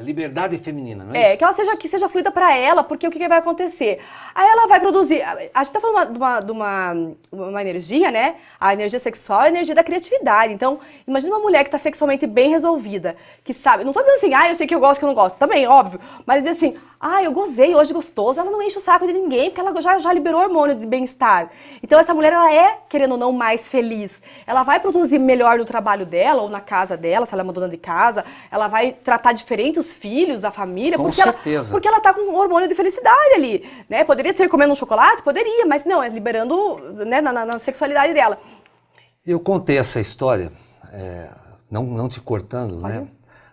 liberdade feminina, não é isso? Que seja fluida pra ela, porque o que vai acontecer? Aí ela vai produzir... A gente tá falando de uma energia, né? A energia sexual é a energia da criatividade. Então, imagina uma mulher que está sexualmente bem resolvida, que sabe... Não tô dizendo assim, eu sei que eu gosto, que eu não gosto. Também, óbvio. Mas dizer assim, eu gozei hoje gostoso. Ela não enche o saco de ninguém, porque ela já liberou hormônio de bem-estar. Então, essa mulher, ela é, querendo ou não, mais feliz. Ela vai produzir melhor no trabalho dela ou na casa dela, se ela é uma dona de casa. Ela vai tratar diferente os filhos, a família. Com certeza. Porque ela tá com um hormônio de felicidade ali, né? Poderia ser comendo um chocolate? Poderia, mas não, é liberando, né, na sexualidade dela. Eu contei essa história, não te cortando, né?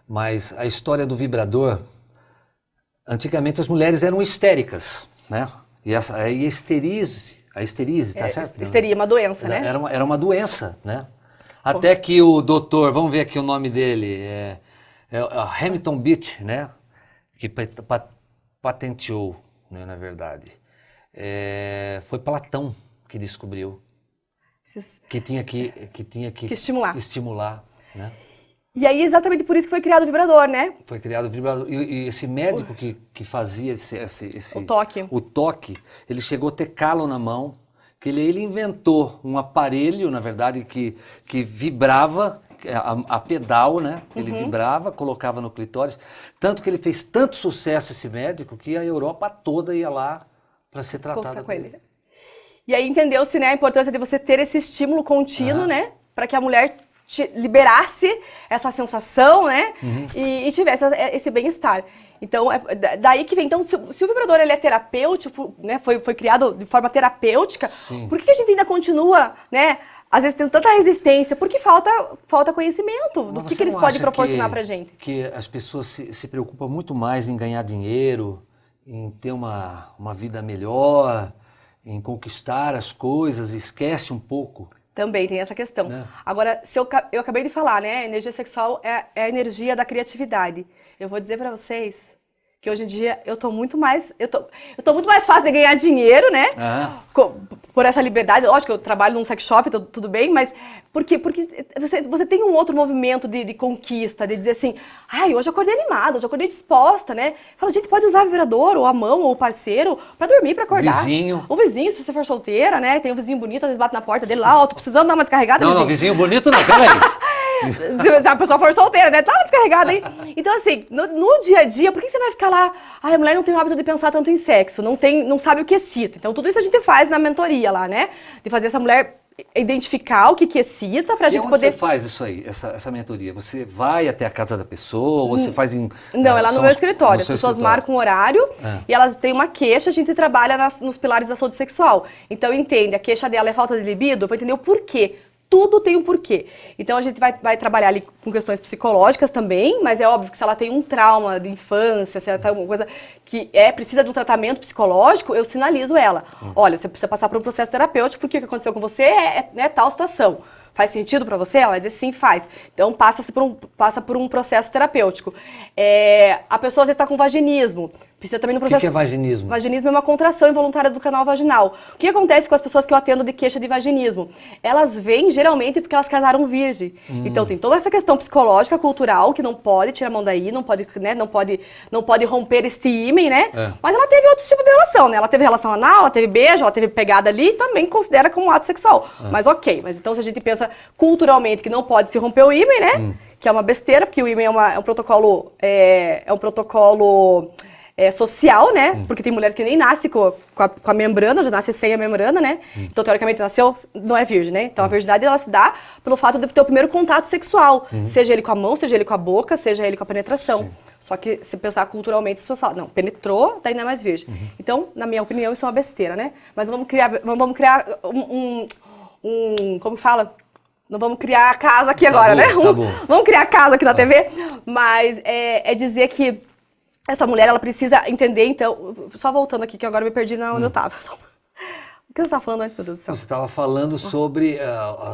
Mas a história do vibrador, antigamente as mulheres eram histéricas, né? E a histerise, tá certo? Histeria é uma doença, né? Era uma doença, né? Até que o doutor, vamos ver aqui o nome dele, Hamilton Beach, né? Que patenteou, né, na verdade. Foi Platão que descobriu. Que tinha que estimular, né? E aí, exatamente por isso que foi criado o vibrador, né? Foi criado o vibrador. E esse médico que fazia o toque, ele chegou a ter calo na mão, que ele inventou um aparelho, na verdade, que vibrava, a pedal, né? Ele vibrava, colocava no clitóris. Tanto que ele fez tanto sucesso, esse médico, que a Europa toda ia lá para ser tratada com ele. E aí entendeu-se, né, a importância de você ter esse estímulo contínuo, né, para que a mulher liberasse essa sensação, né, e tivesse esse bem-estar. Então, daí que vem. Então, se o vibrador ele é terapêutico, né, foi criado de forma terapêutica, Sim. por que a gente ainda continua, né? Às vezes tem tanta resistência, porque falta conhecimento do Mas que eles não podem acha proporcionar pra gente. que as pessoas se preocupam muito mais em ganhar dinheiro, em ter uma vida melhor, em conquistar as coisas, e esquece um pouco. Também tem essa questão. Né? Agora, eu acabei de falar, né? A energia sexual é a energia da criatividade. Eu vou dizer pra vocês que hoje em dia eu tô muito mais fácil de ganhar dinheiro, né? Ah. Por essa liberdade. Lógico que eu trabalho num sex shop, tudo bem, mas porque você tem um outro movimento de conquista, de dizer assim, ai, hoje eu acordei animada, hoje eu acordei disposta, né? Fala, gente, pode usar vibrador, ou a mão, ou o parceiro, pra dormir, pra acordar. Vizinho. O vizinho, se você for solteira, né? Tem um vizinho bonito, às vezes bate na porta dele lá, ó, tô precisando dar uma descarregada, Não, vizinho bonito não, peraí. Se a pessoa for solteira, né? Tá descarregada aí. Então, assim, no dia a dia, por que você vai ficar lá? Ai, a mulher não tem o hábito de pensar tanto em sexo, não sabe o que excita. Então, tudo isso a gente faz na mentoria lá, né? De fazer essa mulher identificar o que excita pra E gente onde poder... você faz isso aí, essa mentoria? Você vai até a casa da pessoa, ou você faz em... Não, é lá no são meu os- escritório. no As seu pessoas escritório? marcam um horário e elas têm uma queixa, a gente trabalha nos pilares da saúde sexual. Então, entende, a queixa dela é falta de libido, eu vou entender o porquê. Tudo tem um porquê. Então, a gente vai trabalhar ali com questões psicológicas também, mas é óbvio que se ela tem um trauma de infância, se ela tem alguma coisa que precisa de um tratamento psicológico, eu sinalizo ela. Olha, você precisa passar por um processo terapêutico, porque o que aconteceu com você é tal situação. Faz sentido pra você? Ela vai dizer sim, faz. Então, passa por um processo terapêutico. A pessoa às vezes está com vaginismo. Precisa também no O que processo... que é vaginismo? Vaginismo é uma contração involuntária do canal vaginal. O que acontece com as pessoas que eu atendo de queixa de vaginismo? Elas vêm geralmente porque elas casaram virgem. Então tem toda essa questão psicológica, cultural, que não pode tirar a mão daí, não pode, né, não pode romper este ímen, né? Mas ela teve outros tipos de relação, né? Ela teve relação anal, ela teve beijo, ela teve pegada ali, também considera como um ato sexual. Mas ok, mas então se a gente pensa culturalmente que não pode se romper o ímen, né? Que é uma besteira, porque o ímen é um protocolo... social, né? Porque tem mulher que nem nasce com a membrana, já nasce sem a membrana, né? Então, teoricamente, nasceu, não é virgem, né? Então, a virgindade, ela se dá pelo fato de ter o primeiro contato sexual. Seja ele com a mão, seja ele com a boca, seja ele com a penetração. Só que, se pensar culturalmente, as pessoas falam, não, penetrou, daí não é mais virgem. Então, na minha opinião, isso é uma besteira, né? Mas vamos criar como fala? Não vamos criar caso aqui agora, bom, né? tá bom. Vamos criar caso aqui na TV, mas é dizer que essa mulher, ela precisa entender, então... Só voltando aqui, que agora eu me perdi onde eu tava. O que você estava falando antes, meu Deus do céu? Você estava falando sobre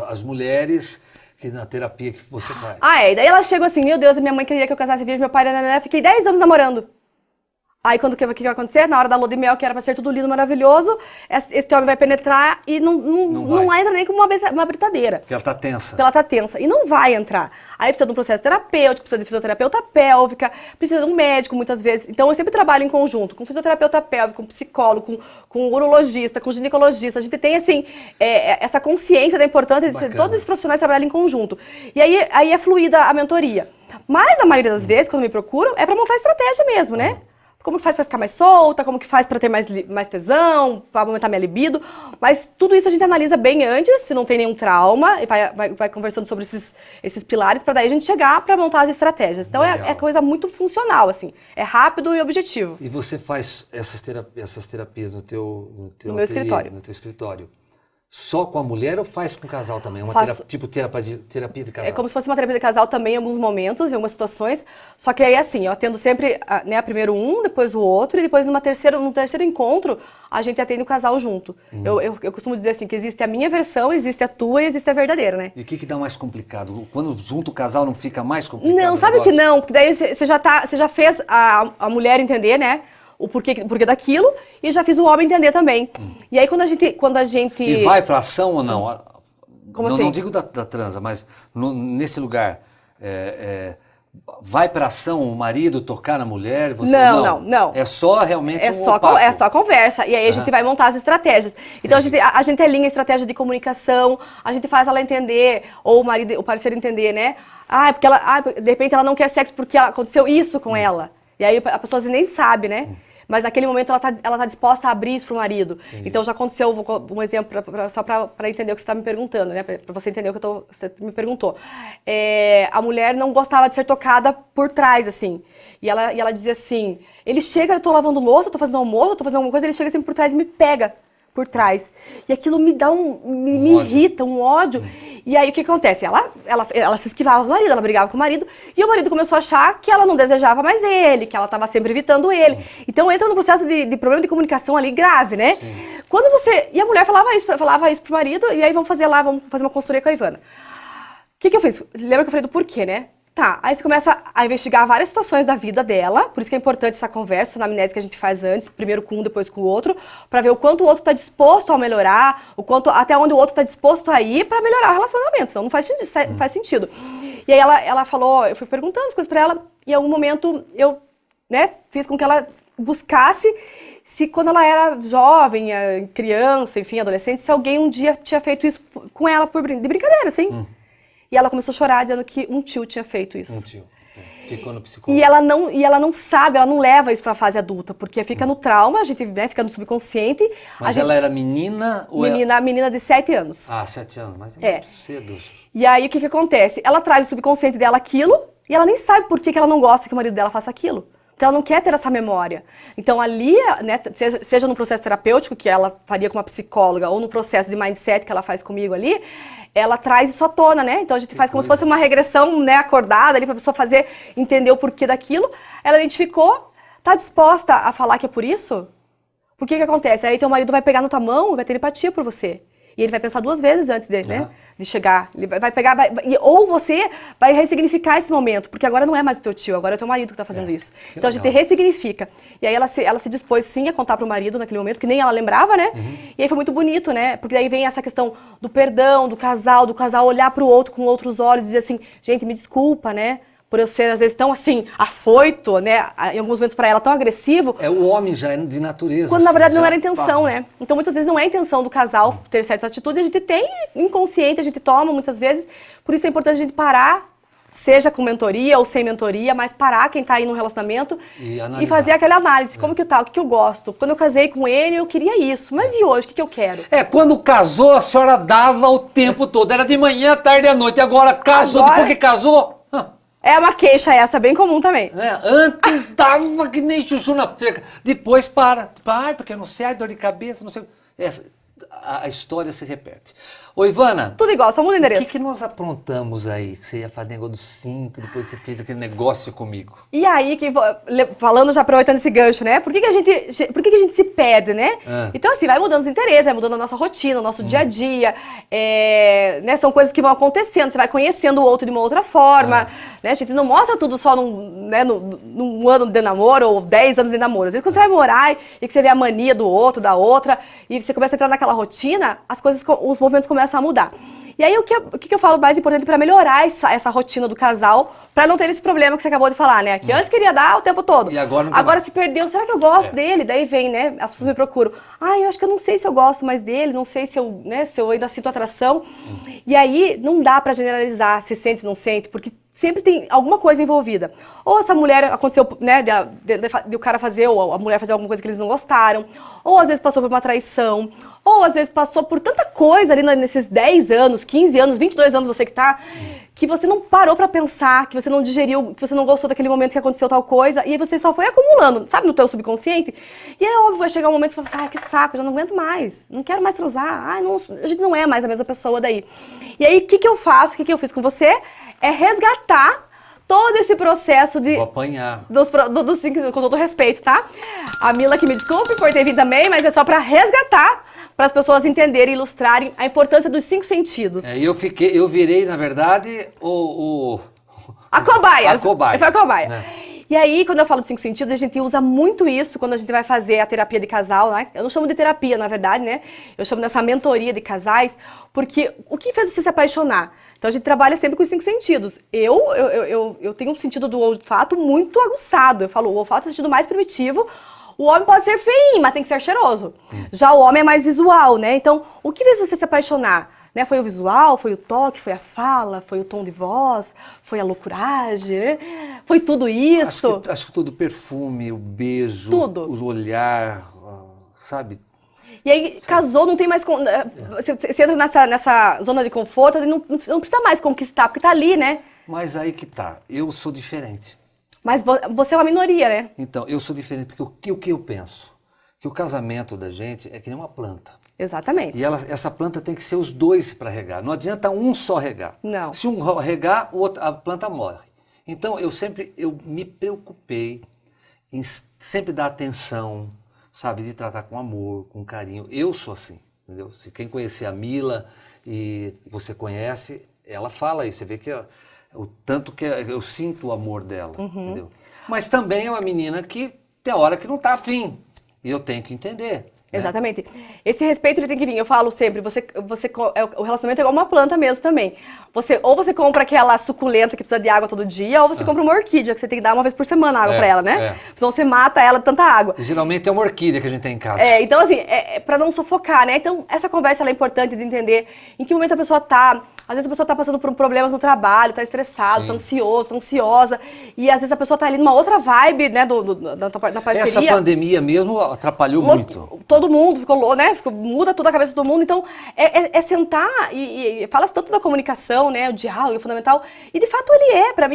as mulheres que na terapia que você faz. E daí ela chegou assim, meu Deus, a minha mãe queria que eu casasse virgem, meu pai, né, fiquei 10 anos namorando. Aí, o que vai acontecer? Na hora da lua de mel, que era pra ser tudo lindo, maravilhoso, esse homem vai penetrar e não entra nem como uma britadeira. Porque ela está tensa. Porque ela tá tensa. E não vai entrar. Aí precisa de um processo terapêutico, precisa de fisioterapeuta pélvica, precisa de um médico, muitas vezes. Então, eu sempre trabalho em conjunto com fisioterapeuta pélvico, com psicólogo, com urologista, com ginecologista. A gente tem, assim, essa consciência da importância de todos esses profissionais trabalharem em conjunto. E aí é fluida a mentoria. Mas, a maioria das vezes, quando me procuram, é pra montar estratégia mesmo, né? Como que faz pra ficar mais solta, como que faz pra ter mais tesão, pra aumentar minha libido. Mas tudo isso a gente analisa bem antes, se não tem nenhum trauma, e vai conversando sobre esses pilares, pra daí a gente chegar pra montar as estratégias. Então é coisa muito funcional, assim. É rápido e objetivo. E você faz essas terapias no teu No meu escritório. No teu escritório? Só com a mulher ou faz com o casal também? Tipo terapia de casal? É como se fosse uma terapia de casal também em alguns momentos, em algumas situações. Só que aí, assim, eu atendo sempre, né, primeiro um, depois o outro, e depois no terceiro encontro, a gente atende o casal junto. Eu costumo dizer assim, que existe a minha versão, existe a tua e existe a verdadeira, né? E o que dá mais complicado? Quando junto o casal não fica mais complicado? Não, sabe que não, porque daí você já fez a mulher entender, né? O porquê daquilo, e já fiz o homem entender também. E aí, quando a gente... E vai pra ação ou não? Como assim? Não digo da transa, mas nesse lugar, vai pra ação o marido tocar na mulher? Você, não. É só realmente papo. É só conversa. E aí a gente vai montar as estratégias. Então a gente alinha a estratégia de comunicação, a gente faz ela entender, ou o parceiro entender, né? Porque de repente ela não quer sexo porque aconteceu isso com ela. E aí a pessoa nem sabe, né? Mas naquele momento ela tá disposta a abrir isso pro marido. Entendi. Então já aconteceu, um exemplo só para entender o que você está me perguntando, né? Para você entender o que você me perguntou. A mulher não gostava de ser tocada por trás, assim. E ela dizia assim, ele chega, eu tô lavando louça, eu tô fazendo almoço, eu tô fazendo alguma coisa, ele chega sempre por trás e me pega por trás. E aquilo me dá me irrita, um ódio. E aí o que acontece? Ela se esquivava do marido, ela brigava com o marido, e o marido começou a achar que ela não desejava mais ele, que ela estava sempre evitando ele. Então entra no processo de problema de comunicação ali grave, né? Sim. Quando você... E a mulher falava isso pro marido, e aí vamos fazer uma consultoria com a Ivana. O que eu fiz? Lembra que eu falei do porquê, né? Tá, aí você começa a investigar várias situações da vida dela, por isso que é importante essa conversa, na anamnese que a gente faz antes, primeiro com um, depois com o outro, pra ver o quanto o outro tá disposto a melhorar, até onde o outro tá disposto a ir pra melhorar o relacionamento, senão não faz sentido. E aí ela falou, eu fui perguntando as coisas pra ela, e em algum momento eu, né, fiz com que ela buscasse se quando ela era jovem, criança, enfim, adolescente, se alguém um dia tinha feito isso com ela de brincadeira, assim. E ela começou a chorar, dizendo que um tio tinha feito isso. Um tio. Ficou no psicólogo. E ela não sabe, ela não leva isso pra fase adulta, porque fica no trauma, a gente, né, fica no subconsciente. Mas ela era menina ou menina de 7 anos. Ah, 7 anos, mas é muito cedo. E aí, o que acontece? Ela traz o subconsciente dela aquilo, e ela nem sabe por que ela não gosta que o marido dela faça aquilo. Porque ela não quer ter essa memória. Então, ali, né, seja no processo terapêutico, que ela faria com uma psicóloga, ou no processo de mindset que ela faz comigo ali, ela traz isso à tona, né? Então, a gente faz como se fosse uma regressão, né, acordada ali, pra pessoa entender o porquê daquilo. Ela identificou, tá disposta a falar que é por isso? Por que acontece? Aí teu marido vai pegar na tua mão e vai ter empatia por você. E ele vai pensar 2 vezes antes dele, né? De chegar. Ele vai pegar, ou você vai ressignificar esse momento, porque agora não é mais o teu tio, agora é o teu marido que tá fazendo isso. Então a gente ressignifica. E aí ela se dispôs sim a contar pro marido naquele momento, que nem ela lembrava, né? E aí foi muito bonito, né? Porque daí vem essa questão do perdão, do casal olhar pro outro com outros olhos e dizer assim, gente, me desculpa, né? Por eu ser, às vezes, tão, assim, afoito, né? Em alguns momentos, pra ela, tão agressivo. O homem já é de natureza. Quando, na verdade, não era a intenção, né? Então, muitas vezes, não é a intenção do casal ter certas atitudes. A gente tem inconsciente, a gente toma, muitas vezes. Por isso é importante a gente parar, seja com mentoria ou sem mentoria, mas parar quem tá aí no relacionamento e fazer aquela análise. Como que tá? O que eu gosto? Quando eu casei com ele, eu queria isso. Mas e hoje? O que eu quero? Quando casou, a senhora dava o tempo todo. Era de manhã, tarde e à noite. Agora casou, depois que casou... É uma queixa essa, bem comum também. Antes dava que nem chuchu na cerca. Depois para. Porque eu não sei, dor de cabeça, não sei. A história se repete. Ô, Ivana. Tudo igual, só muda o endereço. O que nós aprontamos aí? Que você ia fazer negócio dos 5, depois você fez aquele negócio comigo. E aí, falando já aproveitando esse gancho, né? Por que a gente se perde, né? Então, assim, vai mudando os interesses, vai mudando a nossa rotina, o nosso dia a dia. Né? São coisas que vão acontecendo, você vai conhecendo o outro de uma outra forma. Né? A gente não mostra tudo só num ano de namoro ou 10 anos de namoro. Às vezes, quando você vai morar e que você vê a mania do outro, da outra, e você começa a entrar naquela rotina, os movimentos começam a mudar. E aí, o que eu falo mais importante para melhorar essa rotina do casal, para não ter esse problema que você acabou de falar, né? Que antes queria dar o tempo todo. E agora não Agora se perdeu. Será que eu gosto dele? Daí vem, né? As pessoas me procuram. Eu acho que eu não sei se eu gosto mais dele, não sei se eu ainda sinto atração. E aí, não dá para generalizar se sente, se não sente, porque sempre tem alguma coisa envolvida. Ou essa mulher aconteceu, né, de o cara fazer, ou a mulher fazer alguma coisa que eles não gostaram, ou às vezes passou por uma traição, ou às vezes passou por tanta coisa ali nesses 10 anos, 15 anos, 22 anos você que tá, que você não parou pra pensar, que você não digeriu, que você não gostou daquele momento que aconteceu tal coisa, e aí você só foi acumulando, sabe, no teu subconsciente. E é óbvio, vai chegar um momento que você fala assim, que saco, eu já não aguento mais, não quero mais transar, a gente não é mais a mesma pessoa daí. E aí, o que eu faço, o que eu fiz com você? É resgatar todo esse processo de... Vou apanhar. Dos 5, com todo respeito, tá? A Mila que me desculpe por ter vindo também, mas é só pra resgatar, para as pessoas entenderem e ilustrarem a importância dos 5 sentidos. Eu virei, na verdade, a cobaia. A cobaia. Foi a cobaia. Né? E aí, quando eu falo de 5 sentidos, a gente usa muito isso quando a gente vai fazer a terapia de casal, né? Eu não chamo de terapia, na verdade, né? Eu chamo dessa mentoria de casais, porque o que fez você se apaixonar? Então, a gente trabalha sempre com os 5 sentidos. Eu tenho um sentido do olfato muito aguçado. Eu falo, o olfato é o sentido mais primitivo. O homem pode ser feinho, mas tem que ser cheiroso. Já o homem é mais visual, né? Então, o que fez você se apaixonar? Né? Foi o visual, foi o toque, foi a fala, foi o tom de voz, foi a loucuragem, né? Foi tudo isso. Acho que tudo, perfume, o beijo, tudo. o olhar, sabe? E aí, casou, não tem mais... Você entra nessa zona de conforto, não precisa mais conquistar, porque tá ali, né? Mas aí que tá, eu sou diferente. Mas você é uma minoria, né? Então, eu sou diferente, porque o que eu penso? Que o casamento da gente é que nem uma planta. Exatamente. E essa planta tem que ser os dois para regar. Não adianta um só regar. Não. Se um regar, a planta morre. Então, eu me preocupei em sempre dar atenção, sabe? De tratar com amor, com carinho. Eu sou assim, entendeu? Se quem conhecer a Mila e você conhece, ela fala isso. Você vê que o tanto que eu sinto o amor dela, entendeu? Mas também é uma menina que tem hora que não está afim. E eu tenho que entender. Exatamente. Esse respeito ele tem que vir. Eu falo sempre, o relacionamento é igual uma planta mesmo também. Ou você compra aquela suculenta que precisa de água todo dia, ou você compra uma orquídea que você tem que dar uma vez por semana água pra ela, né? Senão você mata ela de tanta água. E geralmente é uma orquídea que a gente tem em casa. Então assim, pra não sufocar, né? Então essa conversa ela é importante de entender em que momento a pessoa tá. Às vezes a pessoa tá passando por problemas no trabalho, tá estressado, tá ansioso, tá ansiosa. E às vezes a pessoa tá ali numa outra vibe, né, da parceria. Essa pandemia mesmo atrapalhou muito. Todo mundo ficou louco, né? Muda toda a cabeça de todo mundo. Então, é sentar e fala-se tanto da comunicação, né? O diálogo é fundamental. E de fato ele é. Pra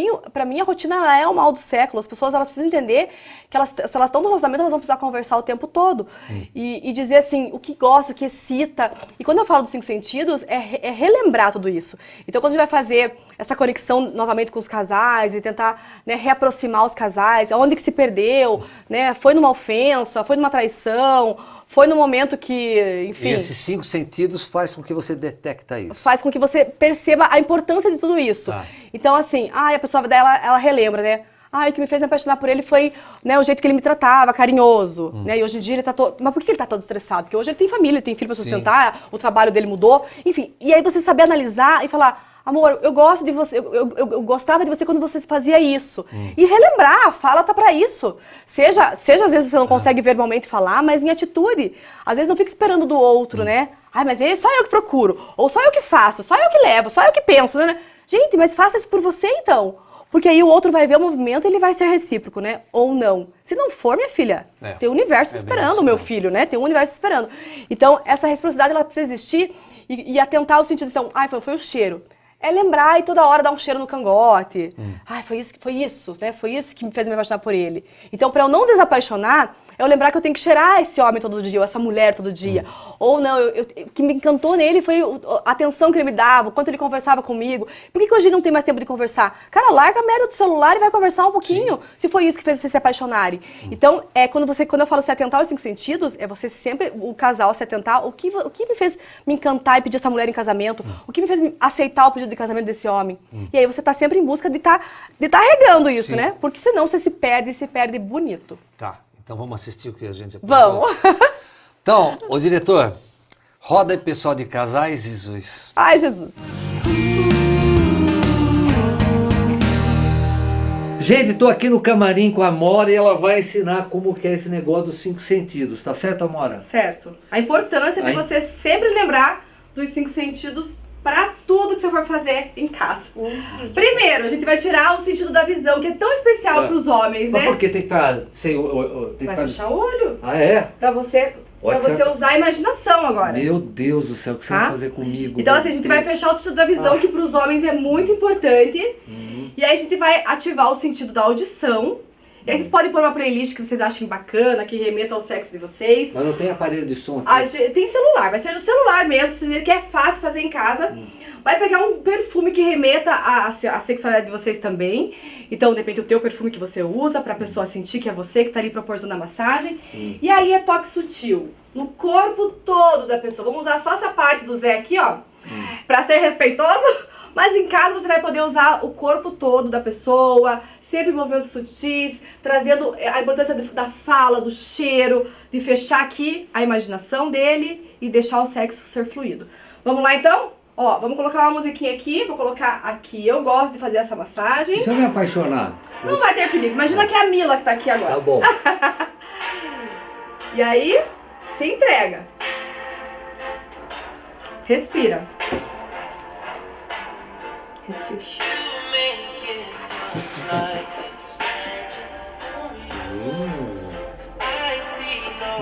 mim a rotina ela é o mal do século. As pessoas elas precisam entender que se elas estão no relacionamento, elas vão precisar conversar o tempo todo. E dizer assim, o que gosta, o que excita. E quando eu falo dos 5 sentidos, é relembrar tudo isso. Então, quando a gente vai fazer essa conexão novamente com os casais e tentar, né, reaproximar os casais, onde que se perdeu, né? Foi numa ofensa, foi numa traição, foi no momento que, enfim... E esses 5 sentidos faz com que você detecta isso. Faz com que você perceba a importância de tudo isso. Então, assim, a pessoa daí ela relembra, né? O que me fez me apaixonar por ele foi, né, o jeito que ele me tratava, carinhoso, né? E hoje em dia ele tá todo... Mas por que ele tá todo estressado? Porque hoje ele tem família, ele tem filho pra sustentar, o trabalho dele mudou. Enfim, e aí você saber analisar e falar, amor, eu gosto de você, eu gostava de você quando você fazia isso. E relembrar, a fala tá pra isso. Seja às vezes você não consegue verbalmente falar, mas em atitude. Às vezes não fica esperando do outro, né? Mas só eu que procuro, ou só eu que faço, só eu que levo, só eu que penso, né? Gente, mas faça isso por você então. Porque aí o outro vai ver o movimento e ele vai ser recíproco, né? Ou não. Se não for, minha filha, tem o universo esperando o meu filho, né? Tem um universo esperando. Então, essa reciprocidade, ela precisa existir e atentar o sentido de, foi o cheiro. É lembrar e toda hora dar um cheiro no cangote. Foi isso, né? Foi isso que me fez me apaixonar por ele. Então, para eu não desapaixonar, eu lembrar que eu tenho que cheirar esse homem todo dia, ou essa mulher todo dia. Ou não, o que me encantou nele foi a atenção que ele me dava, o quanto ele conversava comigo. Por que hoje não tem mais tempo de conversar? Cara, larga a merda do celular e vai conversar um pouquinho, se foi isso que fez vocês se apaixonarem. Então, quando eu falo se atentar aos 5 sentidos, é você sempre, o casal, se atentar, o que me fez me encantar e pedir essa mulher em casamento, o que me fez aceitar o pedido de casamento desse homem. E aí você tá sempre em busca de tá regando isso, né? Porque senão você se perde bonito. Tá. Então vamos assistir o que a gente aprendeu? Vamos! Então, ô diretor, roda aí pessoal de casais, Jesus. Ai, Jesus! Gente, tô aqui no camarim com a Amora e ela vai ensinar como que é esse negócio dos 5 sentidos, tá certo, Amora? Certo. A importância de você sempre lembrar dos 5 sentidos para tudo que você for fazer em casa. Primeiro, a gente vai tirar o sentido da visão, que é tão especial para os homens, né? Mas por que tem que estar sem vai fechar o olho. É? Para você usar a imaginação agora. Meu Deus do céu, o que você vai fazer comigo? Então, assim, a gente vai fechar o sentido da visão, que para os homens é muito importante. E aí a gente vai ativar o sentido da audição. E aí vocês podem pôr uma playlist que vocês achem bacana, que remeta ao sexo de vocês. Mas não tem aparelho de som aqui? Tem celular, vai ser no celular mesmo, pra vocês verem que é fácil fazer em casa. Vai pegar um perfume que remeta à sexualidade de vocês também. Então, depende do teu perfume que você usa, pra pessoa sentir que é você que tá ali proporcionando a massagem. E aí é toque sutil, no corpo todo da pessoa. Vamos usar só essa parte do Zé aqui, ó, pra ser respeitoso. Mas em casa você vai poder usar o corpo todo da pessoa, sempre movimentos sutis, trazendo a importância da fala, do cheiro, de fechar aqui a imaginação dele e deixar o sexo ser fluido. Vamos lá então? Ó, vamos colocar uma musiquinha aqui, vou colocar aqui. Eu gosto de fazer essa massagem. E se eu me apaixonar? Não vai ter perigo. Imagina que é a Mila que tá aqui agora. Tá bom. E aí, se entrega. Respira.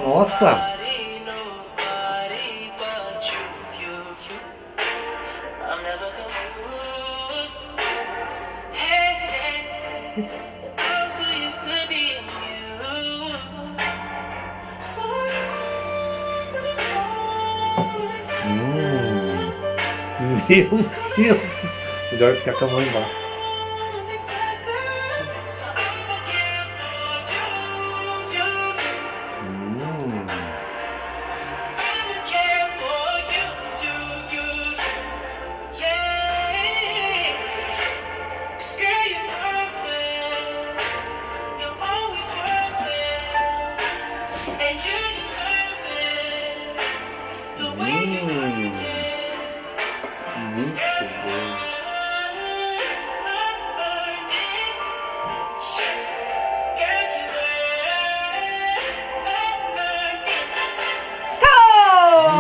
Nossa! Meu Deus. Melhor ficar com a mão embaixo.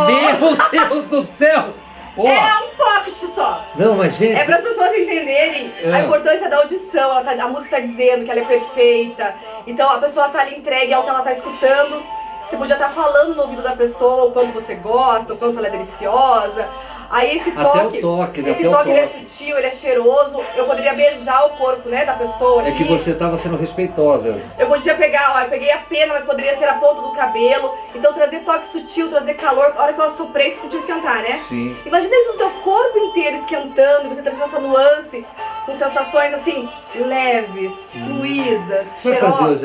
Meu Deus do céu! Oh. É um pocket só. Não, mas gente... É para as pessoas entenderem a importância da audição. A música tá dizendo que ela é perfeita. Então a pessoa tá ali entregue ao que ela tá escutando. Você podia estar falando no ouvido da pessoa o quanto você gosta, o quanto ela é deliciosa. Aí esse toque, ele é sutil, ele é cheiroso. Eu poderia beijar o corpo, né, da pessoa. É que você estava sendo respeitosa. Eu podia pegar, ó, eu peguei a pena, mas poderia ser a ponta do cabelo. Então trazer toque sutil, trazer calor. A hora que eu assoprei, você sentiu esquentar, né? Sim. Imagina isso no teu corpo inteiro esquentando, você trazendo essa nuance, com sensações assim, leves, fluídas, cheirosas.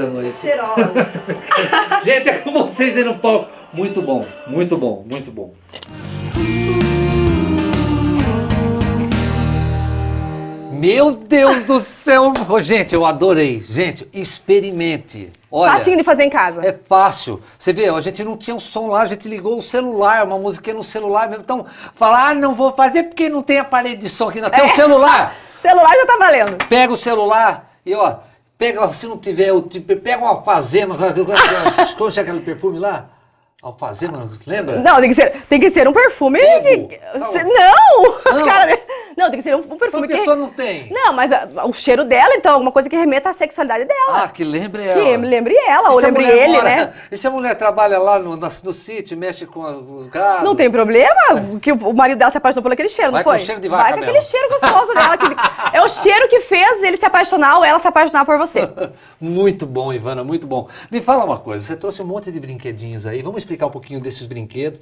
Gente, é com vocês aí no palco. Muito bom, muito bom, muito bom. Meu Deus do céu! Oh, gente, eu adorei. Gente, experimente. Olha, facinho de fazer em casa. É fácil. Você vê, a gente não tinha um som lá, a gente ligou o celular, uma musiquinha no celular mesmo. Então, falar, não vou fazer porque não tem aparelho de som aqui. Não tem o celular. Celular já tá valendo. Pega o celular e, ó, pega, se não tiver, pega uma alfazema, como chama aquele perfume lá? Alfazema, lembra? Não, tem que ser um perfume. Não! Cara, não, tem que ser um perfume que a pessoa não tem. Não, mas o cheiro dela, então, alguma coisa que remeta à sexualidade dela. Ah, que lembre ela. Que lembre ela, ou lembre ele, né? E se a mulher trabalha lá no sítio, mexe com os gados? Não tem problema, que o marido dela se apaixonou por aquele cheiro, não foi? Vai com cheiro de vaca Vai com aquele cheiro gostoso dela. É o cheiro que fez ele se apaixonar ou ela se apaixonar por você. Muito bom, Ivana, muito bom. Me fala uma coisa, você trouxe um monte de brinquedinhos aí, vamos explicar um pouquinho desses brinquedos.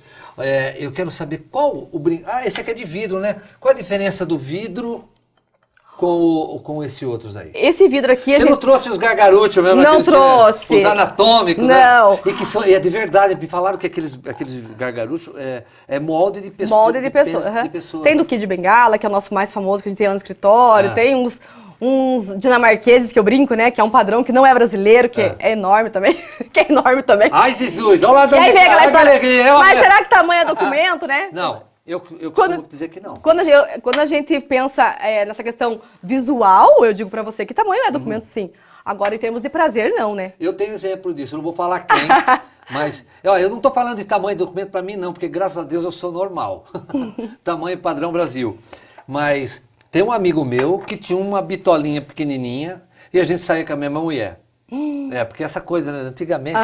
Eu quero saber qual o brinquedo... Ah, esse aqui é de vidro, né? Qual a diferença do vidro com esses outros aí? Esse vidro aqui... Você não trouxe os gargaruchos mesmo? Não trouxe. Os anatômicos, não. Né? E que são, é de verdade, me falaram que aqueles gargaruchos é molde de pessoas. Molde de pessoas. De pessoas. Tem do Kid Bengala, que é o nosso mais famoso, que a gente tem lá no escritório. Tem uns dinamarqueses que eu brinco, né? Que é um padrão que não é brasileiro, que é enorme também. Que é enorme também. Ai, Jesus! Olha lá, e aí vem aquela história. Mas será que tamanho é documento, né? Não. Eu costumo dizer que não. Quando a gente pensa nessa questão visual, eu digo pra você que tamanho é documento, sim. Agora, em termos de prazer, não, né? Eu tenho exemplo disso, eu não vou falar quem, mas eu não tô falando de tamanho de documento pra mim, não, porque graças a Deus eu sou normal. Tamanho padrão Brasil. Mas tem um amigo meu que tinha uma bitolinha pequenininha e a gente saía com a mesma mulher. Porque essa coisa, né, antigamente,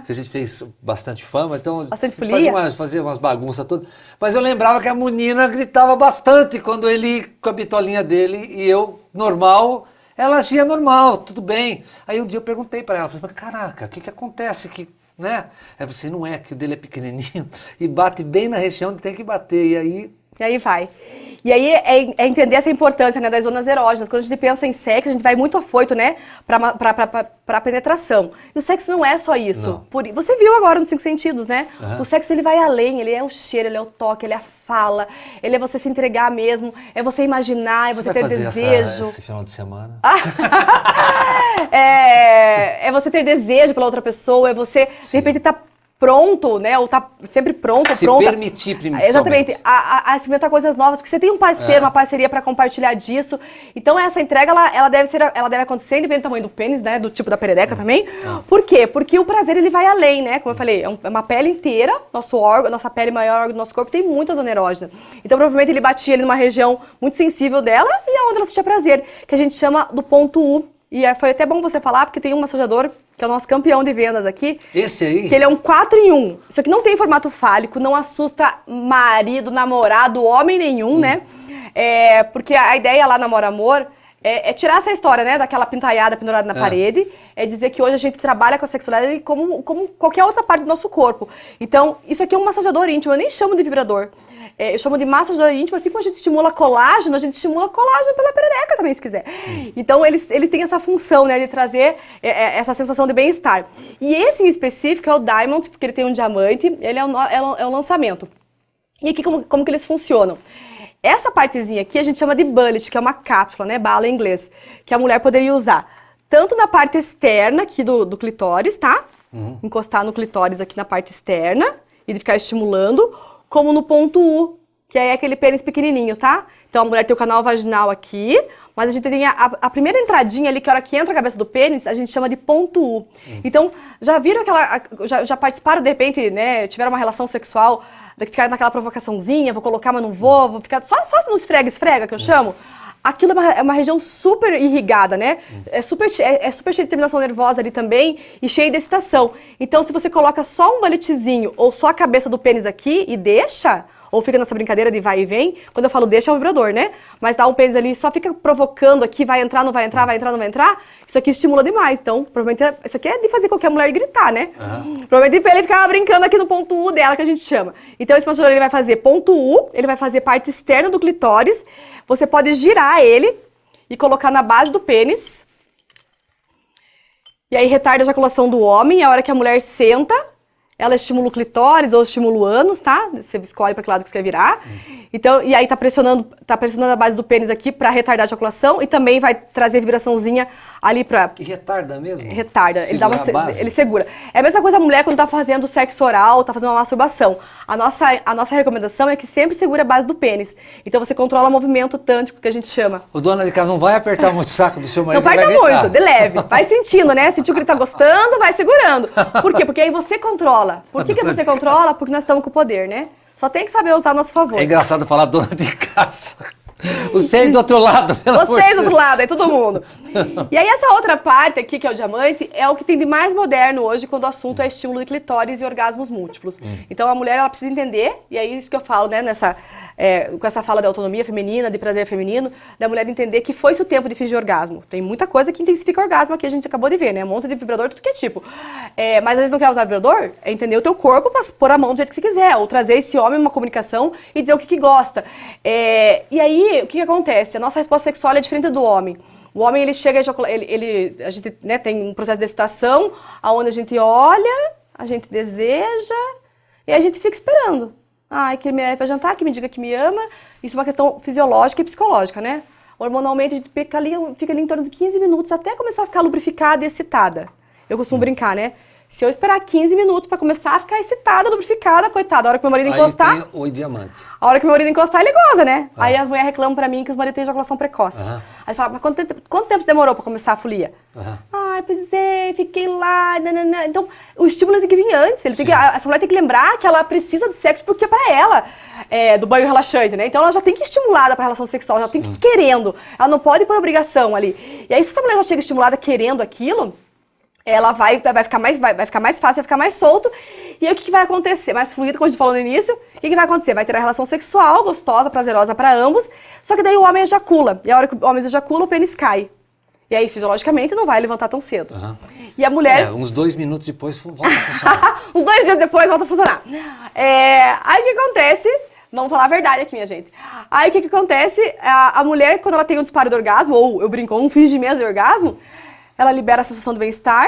que a gente fez bastante fama, então bastante a gente fazia umas bagunças todas. Mas eu lembrava que a menina gritava bastante quando ele, com a bitolinha dele, e eu, normal, ela agia normal, tudo bem. Aí um dia eu perguntei para ela, falei, caraca, o que acontece que, né? Aí você, não é que o dele é pequenininho e bate bem na região onde tem que bater, e aí vai. E aí é entender essa importância, né, das zonas erógenas. Quando a gente pensa em sexo, a gente vai muito afoito, né, pra penetração. E o sexo não é só isso. Você viu agora nos 5 sentidos, né? O sexo, ele vai além, ele é o cheiro, ele é o toque, ele é a fala, ele é você se entregar mesmo, é você imaginar, é você ter desejo. Esse final de semana? É você ter desejo pela outra pessoa, é você, de repente, estar pronto, né? Ou tá sempre pronto, se pronta. Permitir, principalmente. Exatamente. A experimentar coisas novas, porque você tem um parceiro, uma parceria para compartilhar disso. Então essa entrega, ela deve acontecer independente do tamanho do pênis, né? Do tipo da perereca também. Por quê? Porque o prazer, ele vai além, né? Como eu falei, é uma pele inteira, nosso órgão, nossa pele maior órgão do nosso corpo tem muita zona erógena. Então provavelmente ele batia ali numa região muito sensível dela e é onde ela sentia prazer, que a gente chama do ponto U. E foi até bom você falar, porque tem um massageador que é o nosso campeão de vendas aqui. Esse aí? Que ele é um 4 em 1. Isso aqui não tem formato fálico, não assusta marido, namorado, homem nenhum, né? Porque a ideia lá na Amor Amor é tirar essa história, né, daquela pintalhada pendurada na parede, é dizer que hoje a gente trabalha com a sexualidade como qualquer outra parte do nosso corpo. Então, isso aqui é um massageador íntimo, eu nem chamo de vibrador. Eu chamo de massageador íntimo, assim como a gente estimula colágeno, a gente estimula colágeno pela perereca também, se quiser. Então, eles têm essa função, né, de trazer essa sensação de bem-estar. E esse em específico é o Diamond, porque ele tem um diamante, ele é o lançamento. E aqui, como que eles funcionam? Essa partezinha aqui a gente chama de bullet, que é uma cápsula, né, bala em inglês, que a mulher poderia usar tanto na parte externa aqui do clitóris, tá? Encostar no clitóris aqui na parte externa e ficar estimulando, como no ponto U, que é aquele pênis pequenininho, tá? Então a mulher tem o canal vaginal aqui, mas a gente tem a primeira entradinha ali, que é a hora que entra a cabeça do pênis, a gente chama de ponto U. Então, já viram já participaram de repente, né, tiveram uma relação sexual, ficar naquela provocaçãozinha, vou colocar, mas não vou ficar só no esfrega, que eu chamo? Aquilo é uma região super irrigada, né? É super cheia de terminação nervosa ali também e cheia de excitação. Então, se você coloca só um balitezinho ou só a cabeça do pênis aqui e deixa, ou fica nessa brincadeira de vai e vem, quando eu falo deixa é o vibrador, né? Mas dá um pênis ali, só fica provocando aqui, vai entrar, não vai entrar, vai entrar, não vai entrar, isso aqui estimula demais. Então, provavelmente, isso aqui é de fazer qualquer mulher gritar, né? Provavelmente ele ficava brincando aqui no ponto U dela, que a gente chama. Então, esse massageador, ele vai fazer ponto U, ele vai fazer parte externa do clitóris. Você pode girar ele e colocar na base do pênis. E aí retarda a ejaculação do homem. A hora que a mulher senta, ela estimula o clitóris ou estimula o ânus, tá? Você escolhe para que lado que você quer virar. Então, e aí tá pressionando a base do pênis aqui para retardar a ejaculação e também vai trazer vibraçãozinha ali pra... E retarda mesmo? Retarda. Segura Ele segura. É a mesma coisa a mulher quando tá fazendo sexo oral, tá fazendo uma masturbação. A nossa recomendação é que sempre segura a base do pênis. Então você controla o movimento tântrico, que a gente chama. O dona de casa não vai apertar muito o saco do seu marido. Não aperta muito, de leve. Vai sentindo, né? Sentiu que ele tá gostando, vai segurando. Por quê? Porque aí você controla. Por que você controla? Porque nós estamos com o poder, né? Só tem que saber usar a nosso favor. É engraçado falar dona de casa. Você aí do outro lado, pelo amor de Vocês do Deus. outro lado, aí todo mundo. E aí essa outra parte aqui, que é o diamante, é o que tem de mais moderno hoje quando o assunto é estímulo de clitóris e orgasmos múltiplos. Então a mulher, ela precisa entender, e é isso que eu falo, né, com essa fala de autonomia feminina, de prazer feminino, da mulher entender que foi-se o tempo de fingir orgasmo. Tem muita coisa que intensifica o orgasmo aqui, a gente acabou de ver, né? Um monte de vibrador, tudo que é tipo. Mas às vezes não quer usar vibrador, é entender o teu corpo pra pôr a mão do jeito que você quiser, ou trazer esse homem uma comunicação e dizer o que gosta. E aí, o que acontece? A nossa resposta sexual é diferente do homem. O homem, ele chega, a gente, né, tem um processo de excitação, onde a gente olha, a gente deseja, e a gente fica esperando. Que ele me leve pra jantar, que me diga que me ama. Isso é uma questão fisiológica e psicológica, né? Hormonalmente, a gente fica ali em torno de 15 minutos até começar a ficar lubrificada e excitada. Eu costumo brincar, né? Se eu esperar 15 minutos pra começar a ficar excitada, lubrificada, coitada, a hora que meu marido encostar... Aí tem o diamante. A hora que meu marido encostar, ele goza, né? Aí as mulheres reclamam pra mim que os maridos têm ejaculação precoce. Aí fala, mas quanto tempo demorou pra começar a folia? Pois é, fiquei lá, nanana. Então, o estímulo tem que vir antes. Essa mulher tem que lembrar que ela precisa de sexo porque é pra ela, do banho relaxante, né? Então ela já tem que ir estimulada pra relação sexual, já tem que ir querendo. Ela não pode ir por obrigação ali. E aí, se essa mulher já chega estimulada querendo aquilo, ela vai ficar mais fácil, vai ficar mais solto. E aí o que vai acontecer? Mais fluido, como a gente falou no início. O que vai acontecer? Vai ter a relação sexual gostosa, prazerosa para ambos. Só que daí o homem ejacula. E a hora que o homem ejacula, o pênis cai. E aí, fisiologicamente, não vai levantar tão cedo. E a mulher... uns 2 minutos depois volta a funcionar. Uns 2 dias depois volta a funcionar. Aí o que acontece... Vamos falar a verdade aqui, minha gente. Aí o que acontece? A mulher, quando ela tem um disparo de orgasmo, ou eu brinco, um fingimento de orgasmo, ela libera a sensação do bem-estar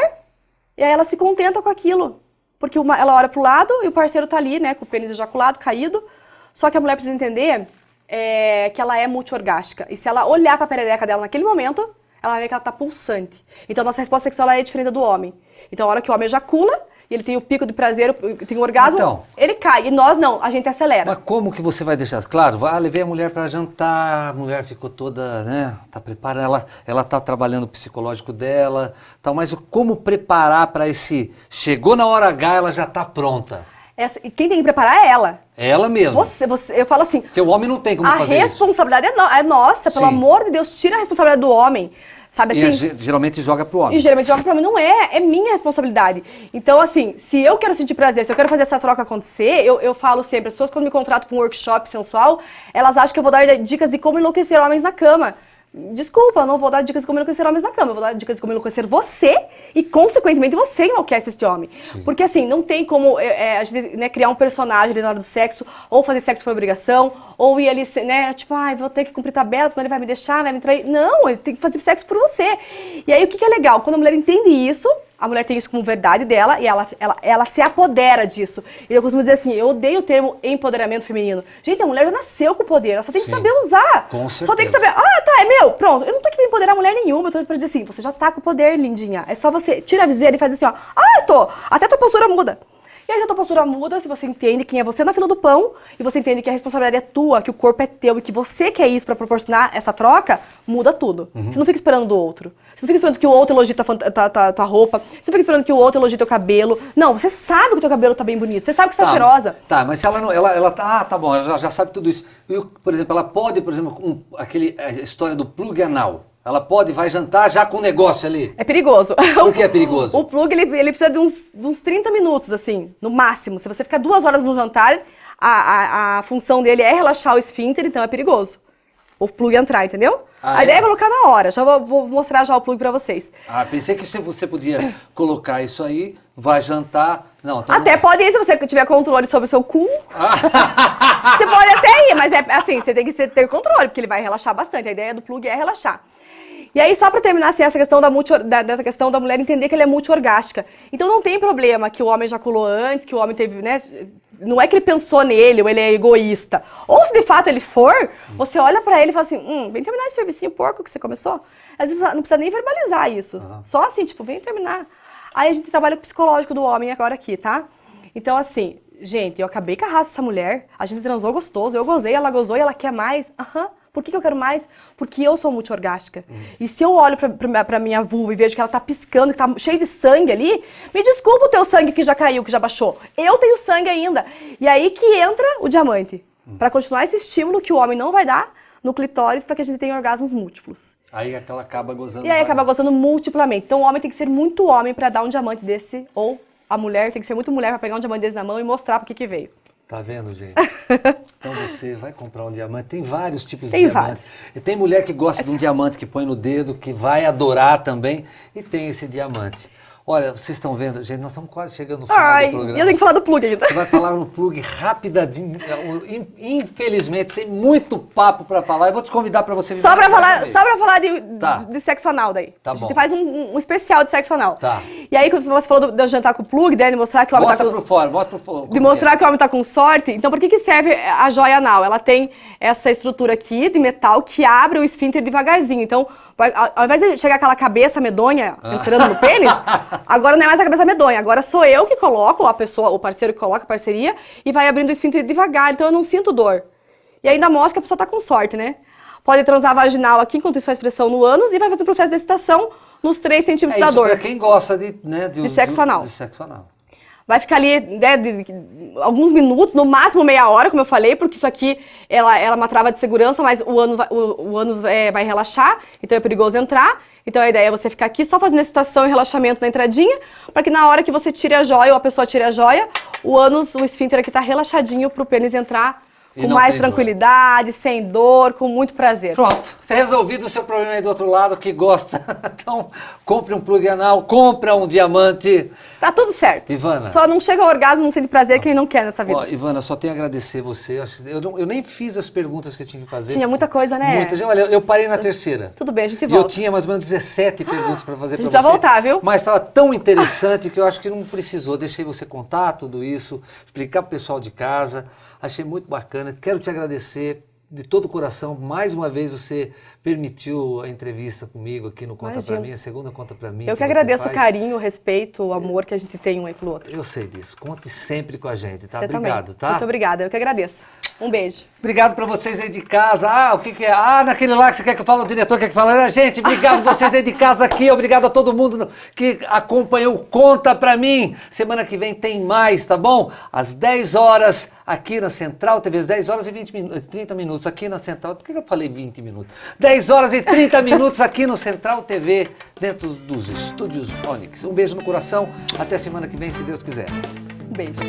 e aí ela se contenta com aquilo. Porque ela olha pro lado e o parceiro tá ali, né, com o pênis ejaculado, caído. Só que a mulher precisa entender que ela é multiorgástica. E se ela olhar pra perereca dela naquele momento, ela vai ver que ela tá pulsante. Então, nossa resposta sexual é diferente do homem. Então, a hora que o homem ejacula, e ele tem o pico de prazer, tem o orgasmo, então, ele cai. E nós não, a gente acelera. Mas como que você vai deixar? Claro, levei a mulher para jantar, a mulher ficou toda, né, tá preparada, ela tá trabalhando o psicológico dela, tal, mas como preparar para esse... Chegou na hora H, ela já tá pronta. Quem tem que preparar é ela. É ela mesma. Eu falo assim... Porque o homem não tem como fazer isso. A responsabilidade é nossa, pelo amor de Deus, tira a responsabilidade do homem. Sabe assim? E geralmente joga pro homem. E geralmente joga pro homem. Não é minha responsabilidade. Então, assim, se eu quero sentir prazer, se eu quero fazer essa troca acontecer, eu falo sempre, as pessoas quando me contratam para um workshop sensual, elas acham que eu vou dar dicas de como enlouquecer homens na cama. Desculpa, eu não vou dar dicas de como enlouquecer homens na cama. Eu vou dar dicas de como enlouquecer você e, consequentemente, você enlouquece esse homem. Sim. Porque, assim, não tem como a gente, né, criar um personagem ali na hora do sexo, ou fazer sexo por obrigação, ou ir ali, né, tipo, ai, vou ter que cumprir tabela, senão ele vai me deixar, vai me trair. Não, ele tem que fazer sexo por você. E aí, o que é legal? Quando a mulher entende isso, a mulher tem isso como verdade dela e ela se apodera disso. E eu costumo dizer assim, eu odeio o termo empoderamento feminino. Gente, a mulher já nasceu com poder, ela só tem que saber usar. Com certeza. Só tem que saber, tá, é meu, pronto. Eu não tô aqui pra empoderar mulher nenhuma, eu tô aqui pra dizer assim, você já tá com poder, lindinha. É só você tira a viseira e faz assim, ó, até tua postura muda. E aí, se a tua postura muda, se você entende quem é você na fila do pão, e você entende que a responsabilidade é tua, que o corpo é teu e que você quer isso pra proporcionar essa troca, muda tudo. Você não fica esperando do outro. Você não fica esperando que o outro elogie tua roupa. Você não fica esperando que o outro elogie teu cabelo. Não, você sabe que o teu cabelo tá bem bonito. Você sabe que você tá cheirosa. Tá, mas se ela não... Ela tá... tá bom, ela já sabe tudo isso. Por exemplo, ela pode, por exemplo, a história do plug anal. Ela vai jantar já com o negócio ali. É perigoso. Por que é perigoso? O plug, ele precisa de uns 30 minutos, assim, no máximo. Se você ficar 2 horas no jantar, a função dele é relaxar o esfíncter, então é perigoso. O plug entrar, entendeu? A ideia é colocar na hora. Já vou mostrar já o plug pra vocês. Pensei que você podia colocar isso aí, vai jantar... Não, então até não... pode ir, se você tiver controle sobre o seu cu. Você pode até ir, mas é assim, você tem que ter controle, porque ele vai relaxar bastante. A ideia do plug é relaxar. E aí, só pra terminar, assim, essa questão dessa questão da mulher entender que ela é multiorgástica. Então não tem problema que o homem ejaculou antes, que o homem teve, né? Não é que ele pensou nele ou ele é egoísta. Ou se de fato ele for, você olha pra ele e fala assim, vem terminar esse servicinho porco que você começou. Às vezes não precisa nem verbalizar isso. Só assim, tipo, vem terminar. Aí a gente trabalha com o psicológico do homem agora aqui, tá? Então assim, gente, eu acabei com a raça dessa mulher, a gente transou gostoso, eu gozei, ela gozou e ela quer mais. Por que eu quero mais? Porque eu sou multiorgástica. E se eu olho pra minha vulva e vejo que ela tá piscando, que tá cheio de sangue ali, me desculpa o teu sangue que já caiu, que já baixou. Eu tenho sangue ainda. E aí que entra o diamante. Pra continuar esse estímulo que o homem não vai dar no clitóris pra que a gente tenha orgasmos múltiplos. Aí ela acaba gozando. E aí acaba gozando multiplamente. Então o homem tem que ser muito homem pra dar um diamante desse, ou a mulher tem que ser muito mulher pra pegar um diamante desse na mão e mostrar pro que veio. Tá vendo, gente? Então você vai comprar um diamante. Tem vários tipos de Tem diamantes. E tem mulher que gosta de um diamante que põe no dedo, que vai adorar também. E tem esse diamante. Olha, vocês estão vendo, gente, nós estamos quase chegando no final do programa. E eu tenho que falar do plug ainda. Você vai falar no plug rapidinho. Infelizmente, tem muito papo para falar. Eu vou te convidar para você vir. Só para falar de sexo anal daí. Tá a gente bom. faz um especial de sexo anal. Tá. E aí, quando você falou do jantar com o plug, né, de mostrar que o homem mostra pro fora. De mostrar que o homem tá com sorte. Então, por que serve a joia anal? Ela tem essa estrutura aqui de metal que abre o esfíncter devagarzinho. Então, ao invés de chegar aquela cabeça medonha entrando no pênis, agora não é mais a cabeça medonha. Agora sou eu que coloco, o parceiro que coloca a parceria, e vai abrindo o esfíncter devagar. Então, eu não sinto dor. E ainda mostra que a pessoa tá com sorte, né? Pode transar vaginal aqui, enquanto isso faz pressão no ânus, e vai fazer o processo de excitação nos 3 centímetros da dor. Pra quem gosta de sexo anal. De sexo anal. Vai ficar ali, né, alguns minutos, no máximo meia hora, como eu falei, porque isso aqui ela é uma trava de segurança, mas o ânus vai relaxar, então é perigoso entrar. Então a ideia é você ficar aqui só fazendo excitação e relaxamento na entradinha, para que na hora que você tire a joia ou a pessoa tire a joia, o esfíncter aqui tá relaxadinho pro pênis entrar com mais tranquilidade, sem dor, com muito prazer. Pronto, resolvido o seu problema aí do outro lado, que gosta. Então, compre um plug anal, compra um diamante. Tá tudo certo. Ivana. Só não chega ao orgasmo, não sente prazer quem não quer nessa vida. Ó, Ivana, só tenho a agradecer você. Eu nem fiz as perguntas que eu tinha que fazer. Tinha muita coisa, né? Muita. Olha, eu parei na terceira. Tudo bem, a gente E volta. eu tinha mais ou menos 17 perguntas para fazer para você. A gente vai voltar, viu? Mas estava tão interessante que eu acho que não precisou. Deixei você contar tudo isso, explicar pro pessoal de casa. Achei muito bacana. Quero te agradecer de todo o coração. Mais uma vez você permitiu a entrevista comigo aqui no Conta Pra Mim, a segunda Conta Pra Mim. Eu que agradeço o carinho, o respeito, o amor que a gente tem um aí pro outro. Eu sei disso. Conte sempre com a gente, tá? Você Obrigado, também. tá? Muito obrigada. Eu que agradeço. Um beijo. Obrigado para vocês aí de casa. O que que é? Naquele lá que você quer que eu fale, o diretor quer que fale. Gente, obrigado vocês aí de casa aqui. Obrigado a todo mundo que acompanhou Conta Pra Mim. Semana que vem tem mais, tá bom? Às 10 horas aqui na Central TV, às 10 horas e 30 minutos aqui na Central. Por que eu falei 20 minutos? 10 horas e 30 minutos aqui no Central TV, dentro dos estúdios Onyx. Um beijo no coração. Até semana que vem, se Deus quiser. Um beijo.